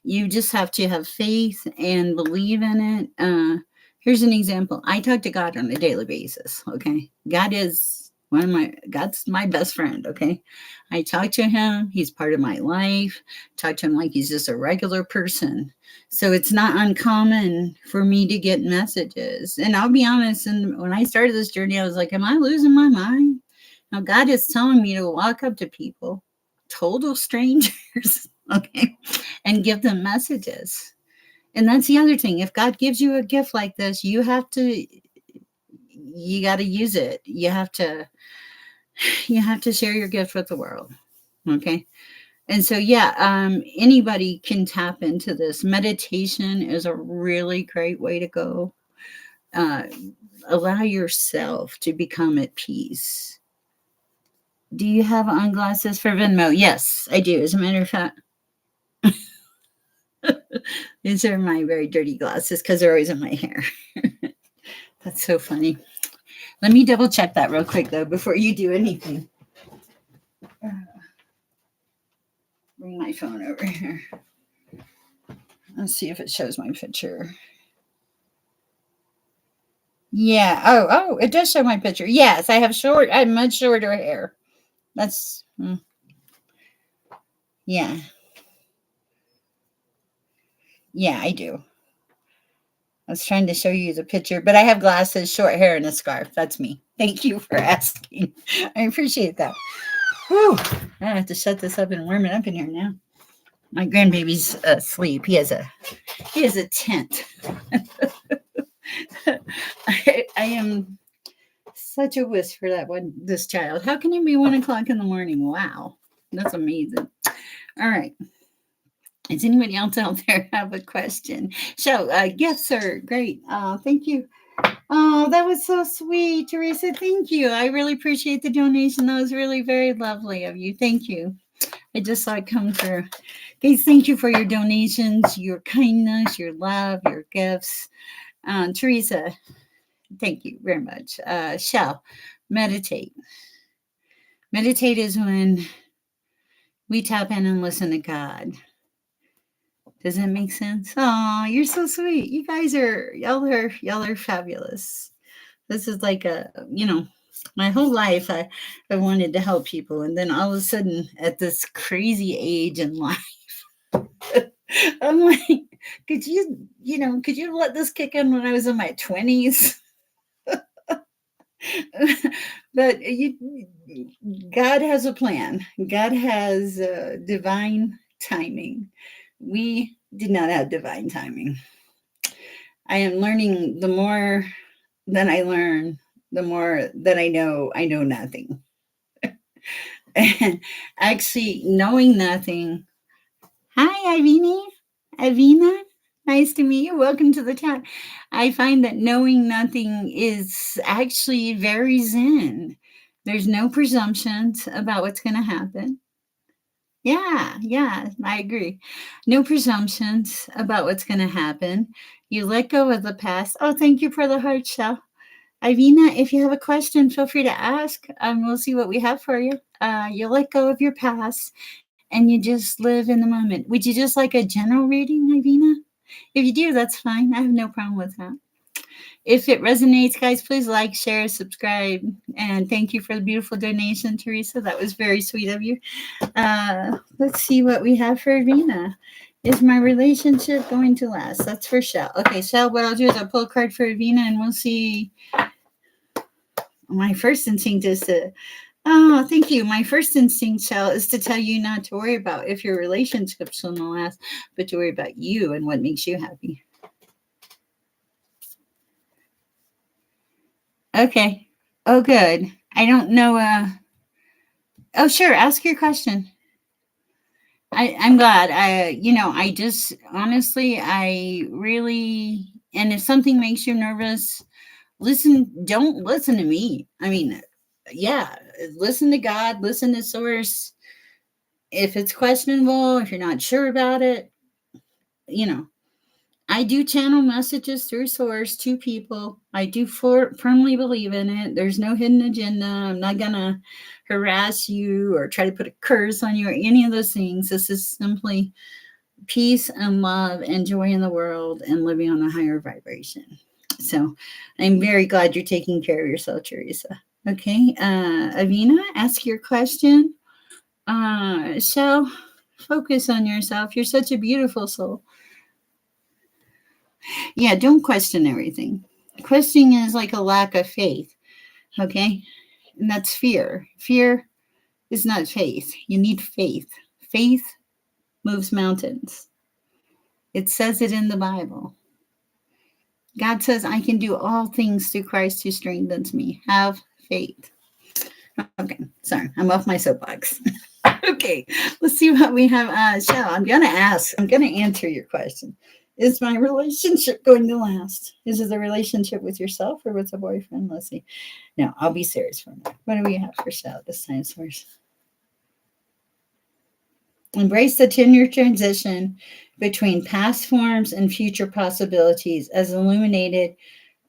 You just have to have faith and believe in it. Here's an example. I talk to God on a daily basis. Okay. God's my best friend. Okay. I talk to him. He's part of my life. Talk to him like he's just a regular person. So it's not uncommon for me to get messages. And I'll be honest, and when I started this journey, I was like, am I losing my mind? Now God is telling me to walk up to people, total strangers, okay, and give them messages. And that's the other thing. If God gives you a gift like this, you got to use it. You have to share your gift with the world. Okay. And so, yeah, anybody can tap into this. Meditation is a really great way to go. Uh, Allow yourself to become at peace. Do you have on glasses for Venmo? Yes, I do. As a matter of fact, these are my very dirty glasses because they're always in my hair. That's so funny. Let me double check that real quick, though, before you do anything. Bring my phone over here. Let's see if it shows my picture. Yeah. Oh, it does show my picture. Yes, I have much shorter hair. That's, yeah. Yeah, I do. I was trying to show you the picture, but I have glasses, short hair, and a scarf. That's me. Thank you for asking. I appreciate that. Whew. I have to shut this up and warm it up in here now. My grandbaby's asleep. He has a tent. I am such a whiz for this child. How can it be 1 o'clock in the morning? Wow, that's amazing. All right. Does anybody else out there have a question? So, gifts are great. Thank you. Oh, that was so sweet, Teresa. Thank you. I really appreciate the donation. That was really very lovely of you. Thank you. I just saw it come through. Guys, thank you for your donations, your kindness, your love, your gifts. Teresa, thank you very much. Shell, meditate. Meditate is when we tap in and listen to God. Does that make sense? Oh, you're so sweet. You guys y'all are fabulous. This is like my whole life I wanted to help people, and then all of a sudden at this crazy age in life, I'm like, could you let this kick in when I was in my 20s? But God has a plan. God has divine timing. We did not have divine timing. I am learning. The more that I learn, the more that I know nothing. And actually knowing nothing. Hi, Ivina. Nice to meet you. Welcome to the chat. I find that knowing nothing is actually very zen. There's no presumptions about what's going to happen. Yeah, I agree. No presumptions about what's going to happen. You let go of the past. Oh, thank you for the heart, Shell. Ivina, if you have a question, feel free to ask. We'll see what we have for you. You let go of your past and you just live in the moment. Would you just like a general reading, Ivina? If you do, that's fine. I have no problem with that. If it resonates, guys, please like, share, subscribe. And thank you for the beautiful donation, Teresa. That was very sweet of you. Let's see what we have for Ivina. Is my relationship going to last? That's for Shell. Okay, Shell, what I'll do is I'll pull a card for Ivina and we'll see. My first instinct is to, oh, thank you. My first instinct, Shell, is to tell you not to worry about if your relationship's going to last, but to worry about you and what makes you happy. Okay. Oh, good. I don't know. Oh, sure. Ask your question. I'm glad. I just honestly, I really, and if something makes you nervous, don't listen to me. I mean, yeah, listen to God, listen to source. If it's questionable, if you're not sure about it, I do channel messages through source to people. I do firmly believe in it. There's no hidden agenda. I'm not going to harass you or try to put a curse on you or any of those things. This is simply peace and love and joy in the world and living on a higher vibration. So I'm very glad you're taking care of yourself, Teresa. Okay, Avina, ask your question. So focus on yourself. You're such a beautiful soul. Yeah, don't question everything. Questioning is like a lack of faith. Okay, and that's fear. Fear is not faith. You need faith. Faith moves mountains. It says it in the Bible. God says, I can do all things through Christ who strengthens me. Have faith. Okay, sorry, I'm off my soapbox. Okay, let's see what we have. Shell, I'm going to answer your question. Is my relationship going to last? Is it a relationship with yourself or with a boyfriend? Let's see. No, I'll be serious for a minute. What do we have for Shell this time, source? Embrace the 10-year transition between past forms and future possibilities as illuminated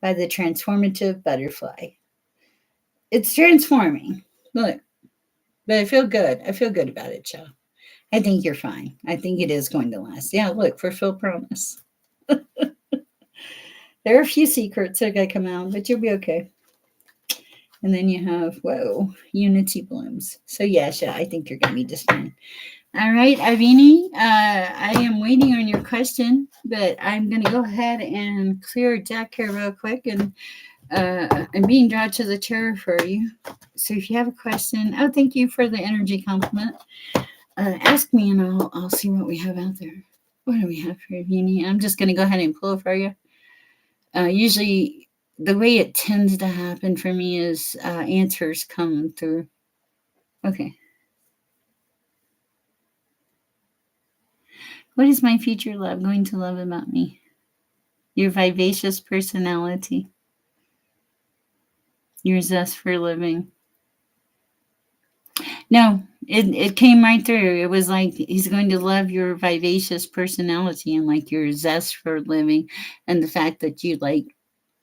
by the transformative butterfly. It's transforming. Look, but I feel good. I feel good about it, Joe. I think you're fine. I think it is going to last. Yeah, look, fulfill promise. There are a few secrets that got to come out, but you'll be okay. And then you have, whoa, unity blooms. So, yeah, I think you're going to be just fine. All right, Ivini, I am waiting on your question, but I'm going to go ahead and clear Jack here real quick. And I'm being drawn to the chair for you. So if you have a question, oh, thank you for the energy compliment. Ask me and I'll see what we have out there. What do we have for Ivini? I'm just going to go ahead and pull for you. Usually, the way it tends to happen for me is answers come through. Okay. What is my future love going to love about me? Your vivacious personality. Your zest for living. No, it came right through. It was like he's going to love your vivacious personality and like your zest for living and the fact that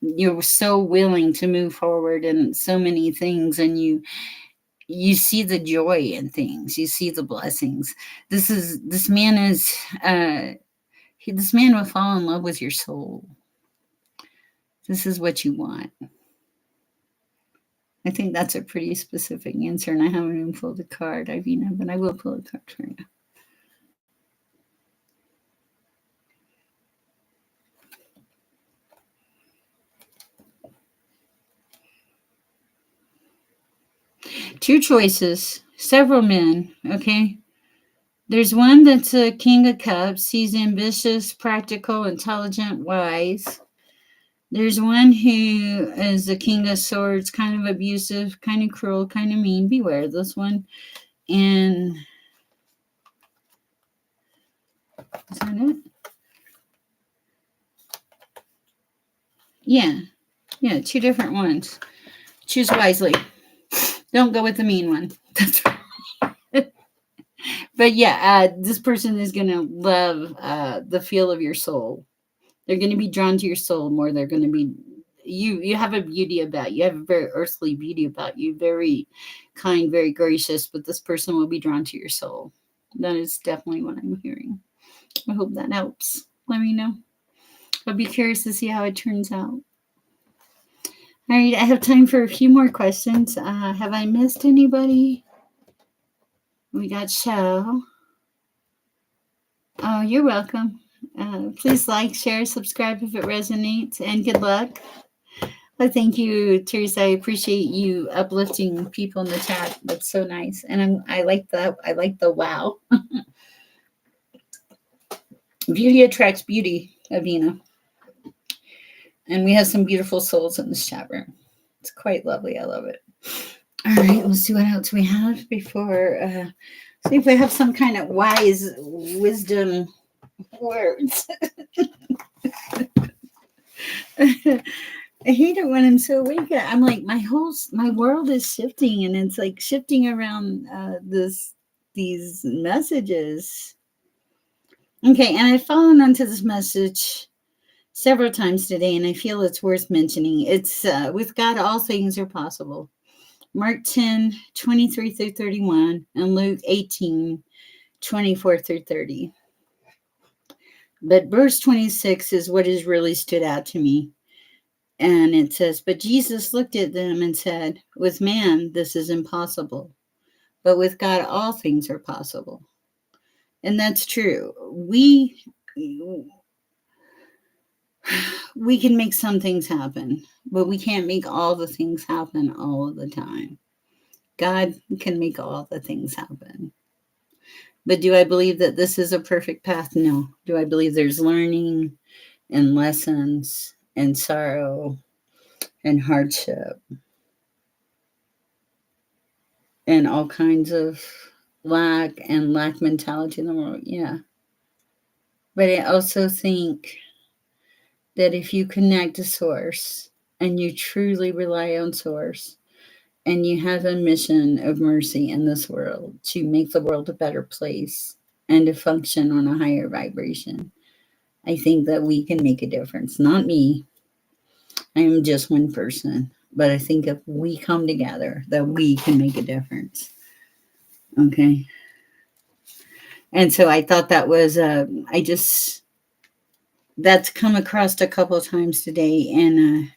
you're so willing to move forward in so many things and you see the joy in things. You see the blessings. This man will fall in love with your soul. This is what you want. I think that's a pretty specific answer, and I haven't even pulled a card, Ivina, but I will pull a card for you. Two choices, several men, okay? There's one that's a King of Cups. He's ambitious, practical, intelligent, wise. There's one who is a King of Swords, kind of abusive, kind of cruel, kind of mean. Beware of this one. And is that it? Yeah, two different ones. Choose wisely. Don't go with the mean one. That's right. But yeah, this person is going to love the feel of your soul. They're going to be drawn to your soul more. They're going to be you have a beauty about you. You have a very earthly beauty about you. Very kind, very gracious, but this person will be drawn to your soul. That is definitely what I'm hearing. I hope that helps. Let me know. I'll be curious to see how it turns out. All right, I have time for a few more questions. Have I missed anybody? We got Shell. Oh, you're welcome. Please like, share, subscribe if it resonates, and good luck. Well, thank you, Teresa. I appreciate you uplifting people in the chat. That's so nice, and I like that. I like the wow. Beauty attracts beauty, Avina, and we have some beautiful souls in this chat room. It's quite lovely. I love it. All right, let's see what else we have before. See if we have some kind of wise wisdom words. I hate it when I'm so awake. I'm like my world is shifting, and it's like shifting around these messages. Okay, and I've fallen onto this message several times today, and I feel it's worth mentioning. It's with God, all things are possible. Mark 10, 23 through 31, and Luke 18, 24 through 30. But verse 26 is what has really stood out to me. And it says, but Jesus looked at them and said, with man, this is impossible. But with God, all things are possible. And that's true. We can make some things happen, but we can't make all the things happen all of the time. God can make all the things happen. But do I believe that this is a perfect path? No. Do I believe there's learning and lessons and sorrow and hardship and all kinds of lack mentality in the world? Yeah. But I also think that if you connect to source and you truly rely on source and you have a mission of mercy in this world to make the world a better place and to function on a higher vibration, I think that we can make a difference. Not me. I am just one person. But I think if we come together, that we can make a difference. Okay. And so I thought that was, that's come across a couple of times today. And,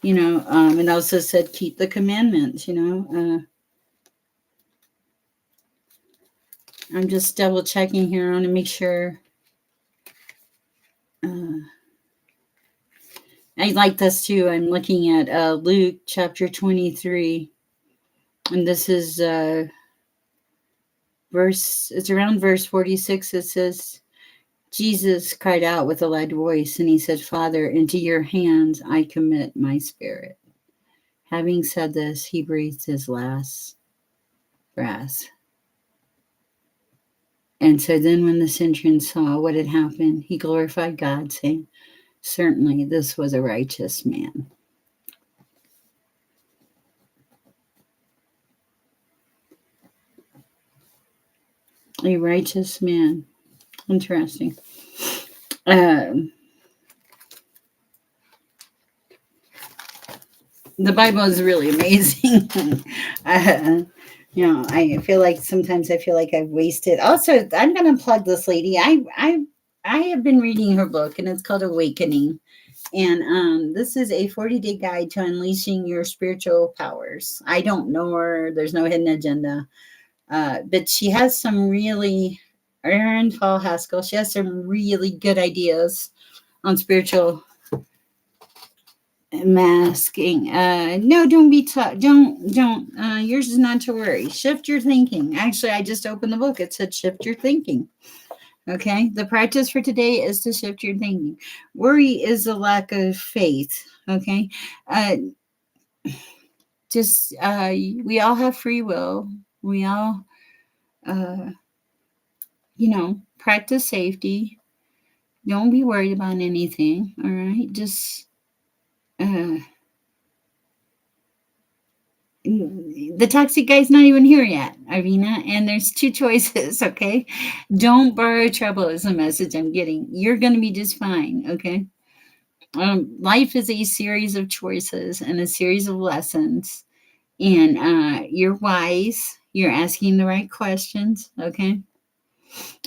it also said, keep the commandments, I'm just double checking here. I want to make sure. I like this too. I'm looking at Luke chapter 23. And this is it's around verse 46. It says, Jesus cried out with a loud voice, and he said, Father, into your hands I commit my spirit. Having said this, he breathed his last breath. And so then when the centurion saw what had happened, he glorified God, saying, certainly this was a righteous man. A righteous man. Interesting. The Bible is really amazing. I feel like sometimes I've wasted. Also, I'm going to plug this lady. I have been reading her book, and it's called Awakening. And this is a 40-day guide to unleashing your spiritual powers. I don't know her. There's no hidden agenda. But she has some really, Erin Paul Haskell, she has some really good ideas on spiritual masking. No, don't be taught. Don't. Yours is not to worry. Shift your thinking. Actually, I just opened the book. It said shift your thinking. Okay. The practice for today is to shift your thinking. Worry is a lack of faith. Okay. We all have free will. We all, practice safety. Don't be worried about anything. All right. Just, the toxic guy's not even here yet, Irina, and there's two choices. Okay. Don't borrow trouble is the message I'm getting. You're going to be just fine. Okay. Life is a series of choices and a series of lessons, and you're wise. You're asking the right questions. Okay.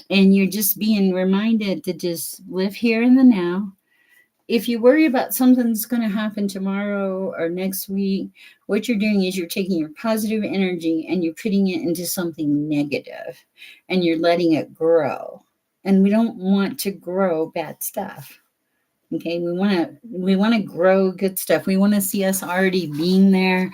And you're just being reminded to just live here in the now. If you worry about something that's going to happen tomorrow or next week, what you're doing is you're taking your positive energy and you're putting it into something negative, and you're letting it grow. And we don't want to grow bad stuff. Okay, we want to grow good stuff. We want to see us already being there,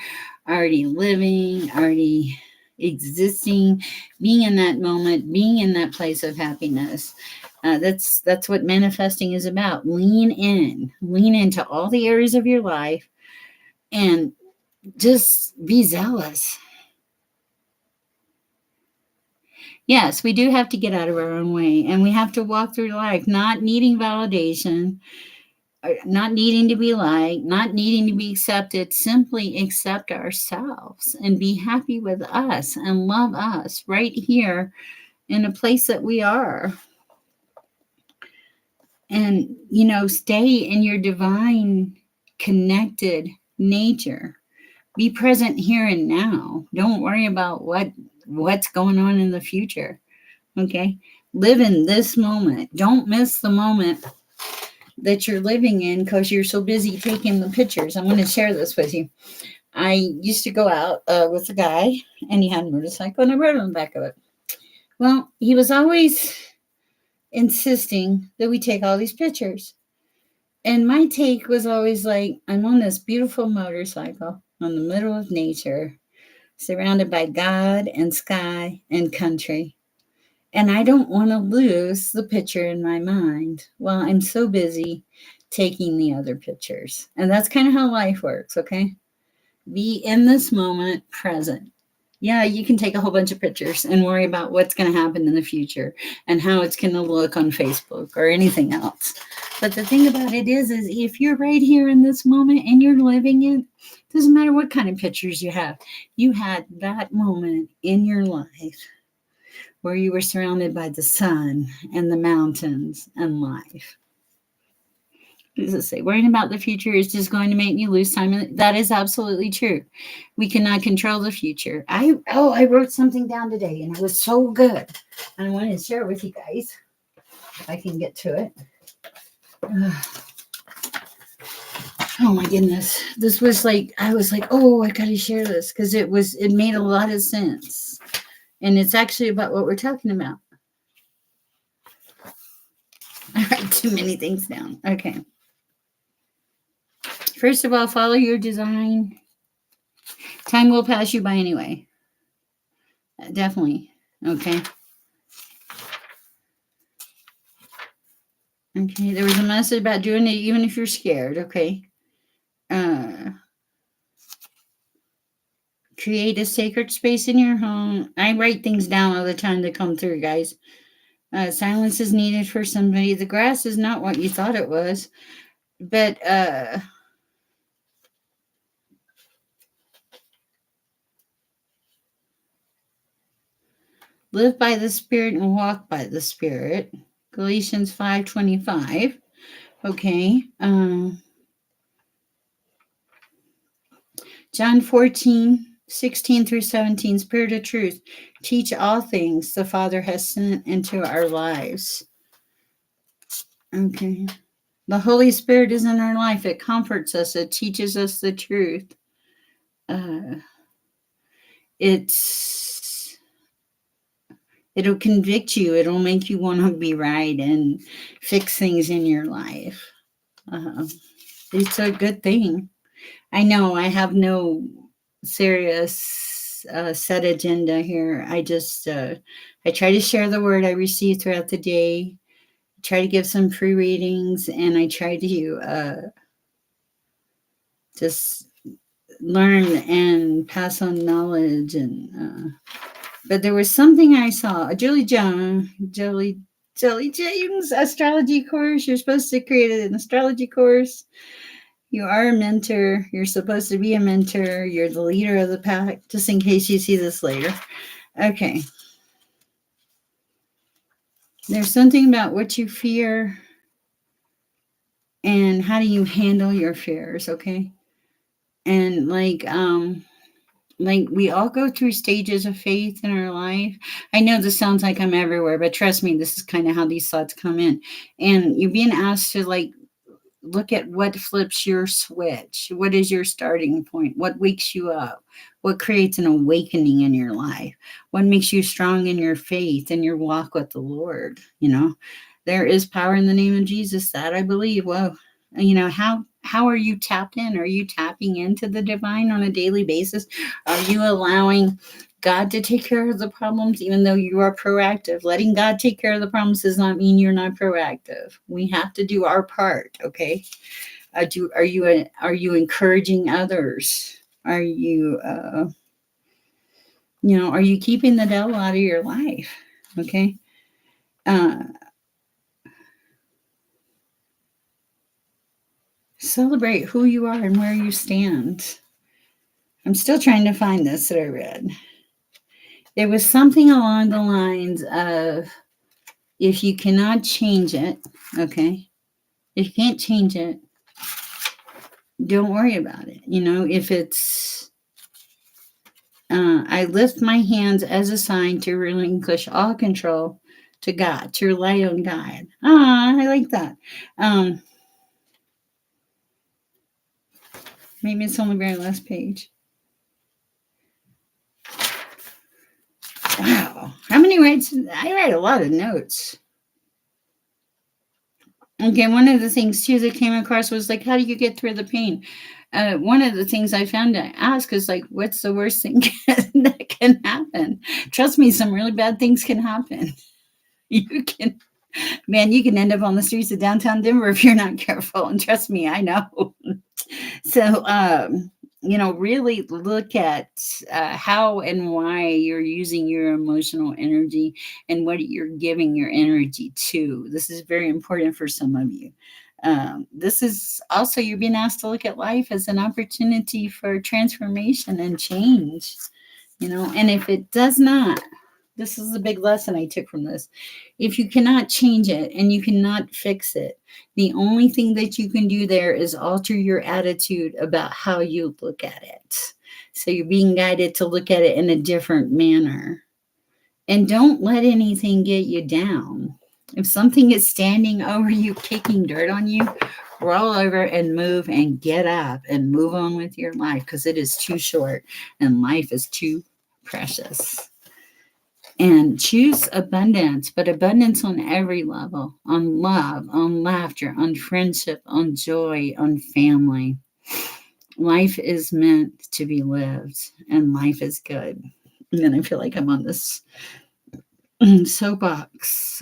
already living, already existing, being in that moment, being in that place of happiness. That's what manifesting is about. Lean into all the areas of your life, and just be zealous. Yes, we do have to get out of our own way, and we have to walk through life not needing validation, not needing to be liked, not needing to be accepted. Simply accept ourselves and be happy with us and love us right here in a place that we are. And, stay in your divine connected nature. Be present here and now. Don't worry about what what's going on in the future. Okay. Live in this moment. Don't miss the moment that you're living in because you're so busy taking the pictures. I'm going to share this with you. I used to go out with a guy, and he had a motorcycle, and I rode on the back of it. Well, he was always insisting that we take all these pictures. And my take was always like, I'm on this beautiful motorcycle on the middle of nature, surrounded by God and sky and country. And I don't want to lose the picture in my mind while I'm so busy taking the other pictures. And that's kind of how life works, okay? Be in this moment, present. Yeah, you can take a whole bunch of pictures and worry about what's going to happen in the future and how it's going to look on Facebook or anything else. But the thing about it is if you're right here in this moment and you're living it, doesn't matter what kind of pictures you have. You had that moment in your life where you were surrounded by the sun and the mountains and life. What does it say? Worrying about the future is just going to make you lose time. That is absolutely true. We cannot control the future. I wrote something down today, and it was so good. And I wanted to share it with you guys. If I can get to it. Oh my goodness. This was like, I was like, oh, I got to share this because it made a lot of sense. And it's actually about what we're talking about. I write too many things down. Okay. First of all, follow your design. Time will pass you by anyway. Definitely. Okay. Okay. There was a message about doing it even if you're scared. Okay. Create a sacred space in your home. I write things down all the time that come through, guys. Silence is needed for somebody. The grass is not what you thought it was. But live by the Spirit and walk by the Spirit. Galatians 5:25. Okay. John 14:16-17. Spirit of truth. Teach all things the Father has sent into our lives. Okay. The Holy Spirit is in our life. It comforts us. It teaches us the truth. It'll convict you. It'll make you want to be right and fix things in your life. It's a good thing. I know I have no serious set agenda here. I just I try to share the word I receive throughout the day. Try to give some free readings, and I try to just learn and pass on knowledge. And but there was something I saw. Julie James astrology course. You're supposed to create an astrology course. You are a mentor. You're supposed to be a mentor. You're the leader of the pack, just in case you see this later. Okay. There's something about what you fear and how do you handle your fears, okay? And like we all go through stages of faith in our life. I know this sounds like I'm everywhere, but trust me, this is kind of how these thoughts come in. And you're being asked to like look at what flips your switch. What is your starting point? What wakes you up? What creates an awakening in your life? What makes you strong in your faith and your walk with the Lord? You know, there is power in the name of Jesus, that I believe. Well, you know, how are you tapped in? Are you tapping into the divine on a daily basis? Are you allowing God to take care of the problems, even though you are proactive? Letting God take care of the problems does not mean you're not proactive. We have to do our part, okay? Are you encouraging others? Are you, are you keeping the devil out of your life? Okay. Celebrate who you are and where you stand. I'm still trying to find this that I read. It was something along the lines of, if you cannot change it, okay, if you can't change it, don't worry about it. You know, if it's I lift my hands as a sign to relinquish all control to God, to rely on God. Ah, I like that. Um, maybe it's on the very last page. Wow. How many writes? I write a lot of notes. Okay, one of the things too that came across was like, how do you get through the pain? One of the things I found to ask is like, what's the worst thing that can happen? Trust me, some really bad things can happen. You can, man, you can end up on the streets of downtown Denver if you're not careful. And trust me, I know. So, really look at how and why you're using your emotional energy and what you're giving your energy to. This is very important for some of you. This is also, you're being asked to look at life as an opportunity for transformation and change, and if it does not, this is a big lesson I took from this. If you cannot change it and you cannot fix it, the only thing that you can do there is alter your attitude about how you look at it. So you're being guided to look at it in a different manner. And don't let anything get you down. If something is standing over you, kicking dirt on you, roll over and move and get up and move on with your life because it is too short and life is too precious. And choose abundance, but abundance on every level, on love, on laughter, on friendship, on joy, on family. Life is meant to be lived, and life is good. And then I feel like I'm on this soapbox.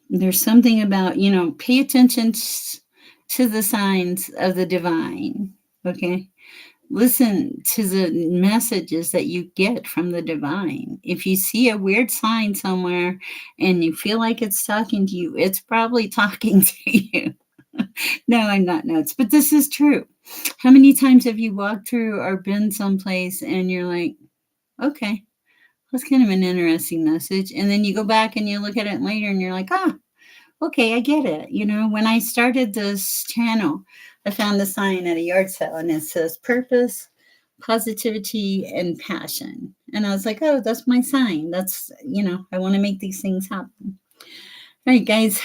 There's something about, pay attention to the signs of the divine, okay? Listen to the messages that you get from the divine. If you see a weird sign somewhere and you feel like it's talking to you, it's probably talking to you. No, I'm not nuts, but this is true. How many times have you walked through or been someplace and you're like, okay, that's kind of an interesting message. And then you go back and you look at it later and you're like, okay, I get it. When I started this channel, I found a sign at a yard sale and it says purpose, positivity, and passion. And I was like, oh, that's my sign. That's, I want to make these things happen. All right, guys,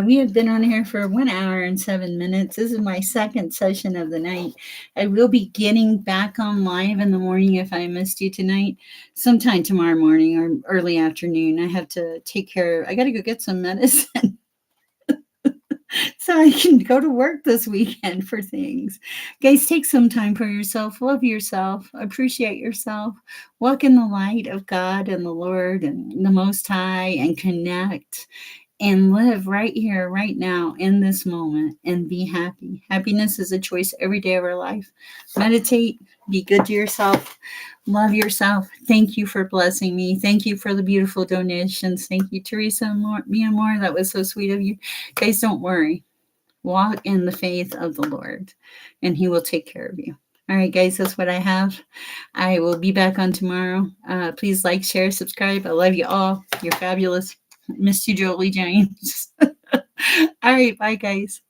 we have been on here for 1 hour and 7 minutes. This is my second session of the night. I will be getting back on live in the morning if I missed you tonight, sometime tomorrow morning or early afternoon. I have to I got to go get some medicine. So I can go to work this weekend for things. Guys, take some time for yourself. Love yourself. Appreciate yourself. Walk in the light of God and the Lord and the Most High and connect and live right here, right now, in this moment and be happy. Happiness is a choice every day of our life. Meditate. Be good to yourself. Love yourself. Thank you for blessing me. Thank you for the beautiful donations. Thank you, Teresa and Mia Moore. That was so sweet of you. Guys, don't worry. Walk in the faith of the Lord, and He will take care of you. All right, guys, that's what I have. I will be back on tomorrow. Please like, share, subscribe. I love you all. You're fabulous. Miss you, Jolie James. All right, bye, guys.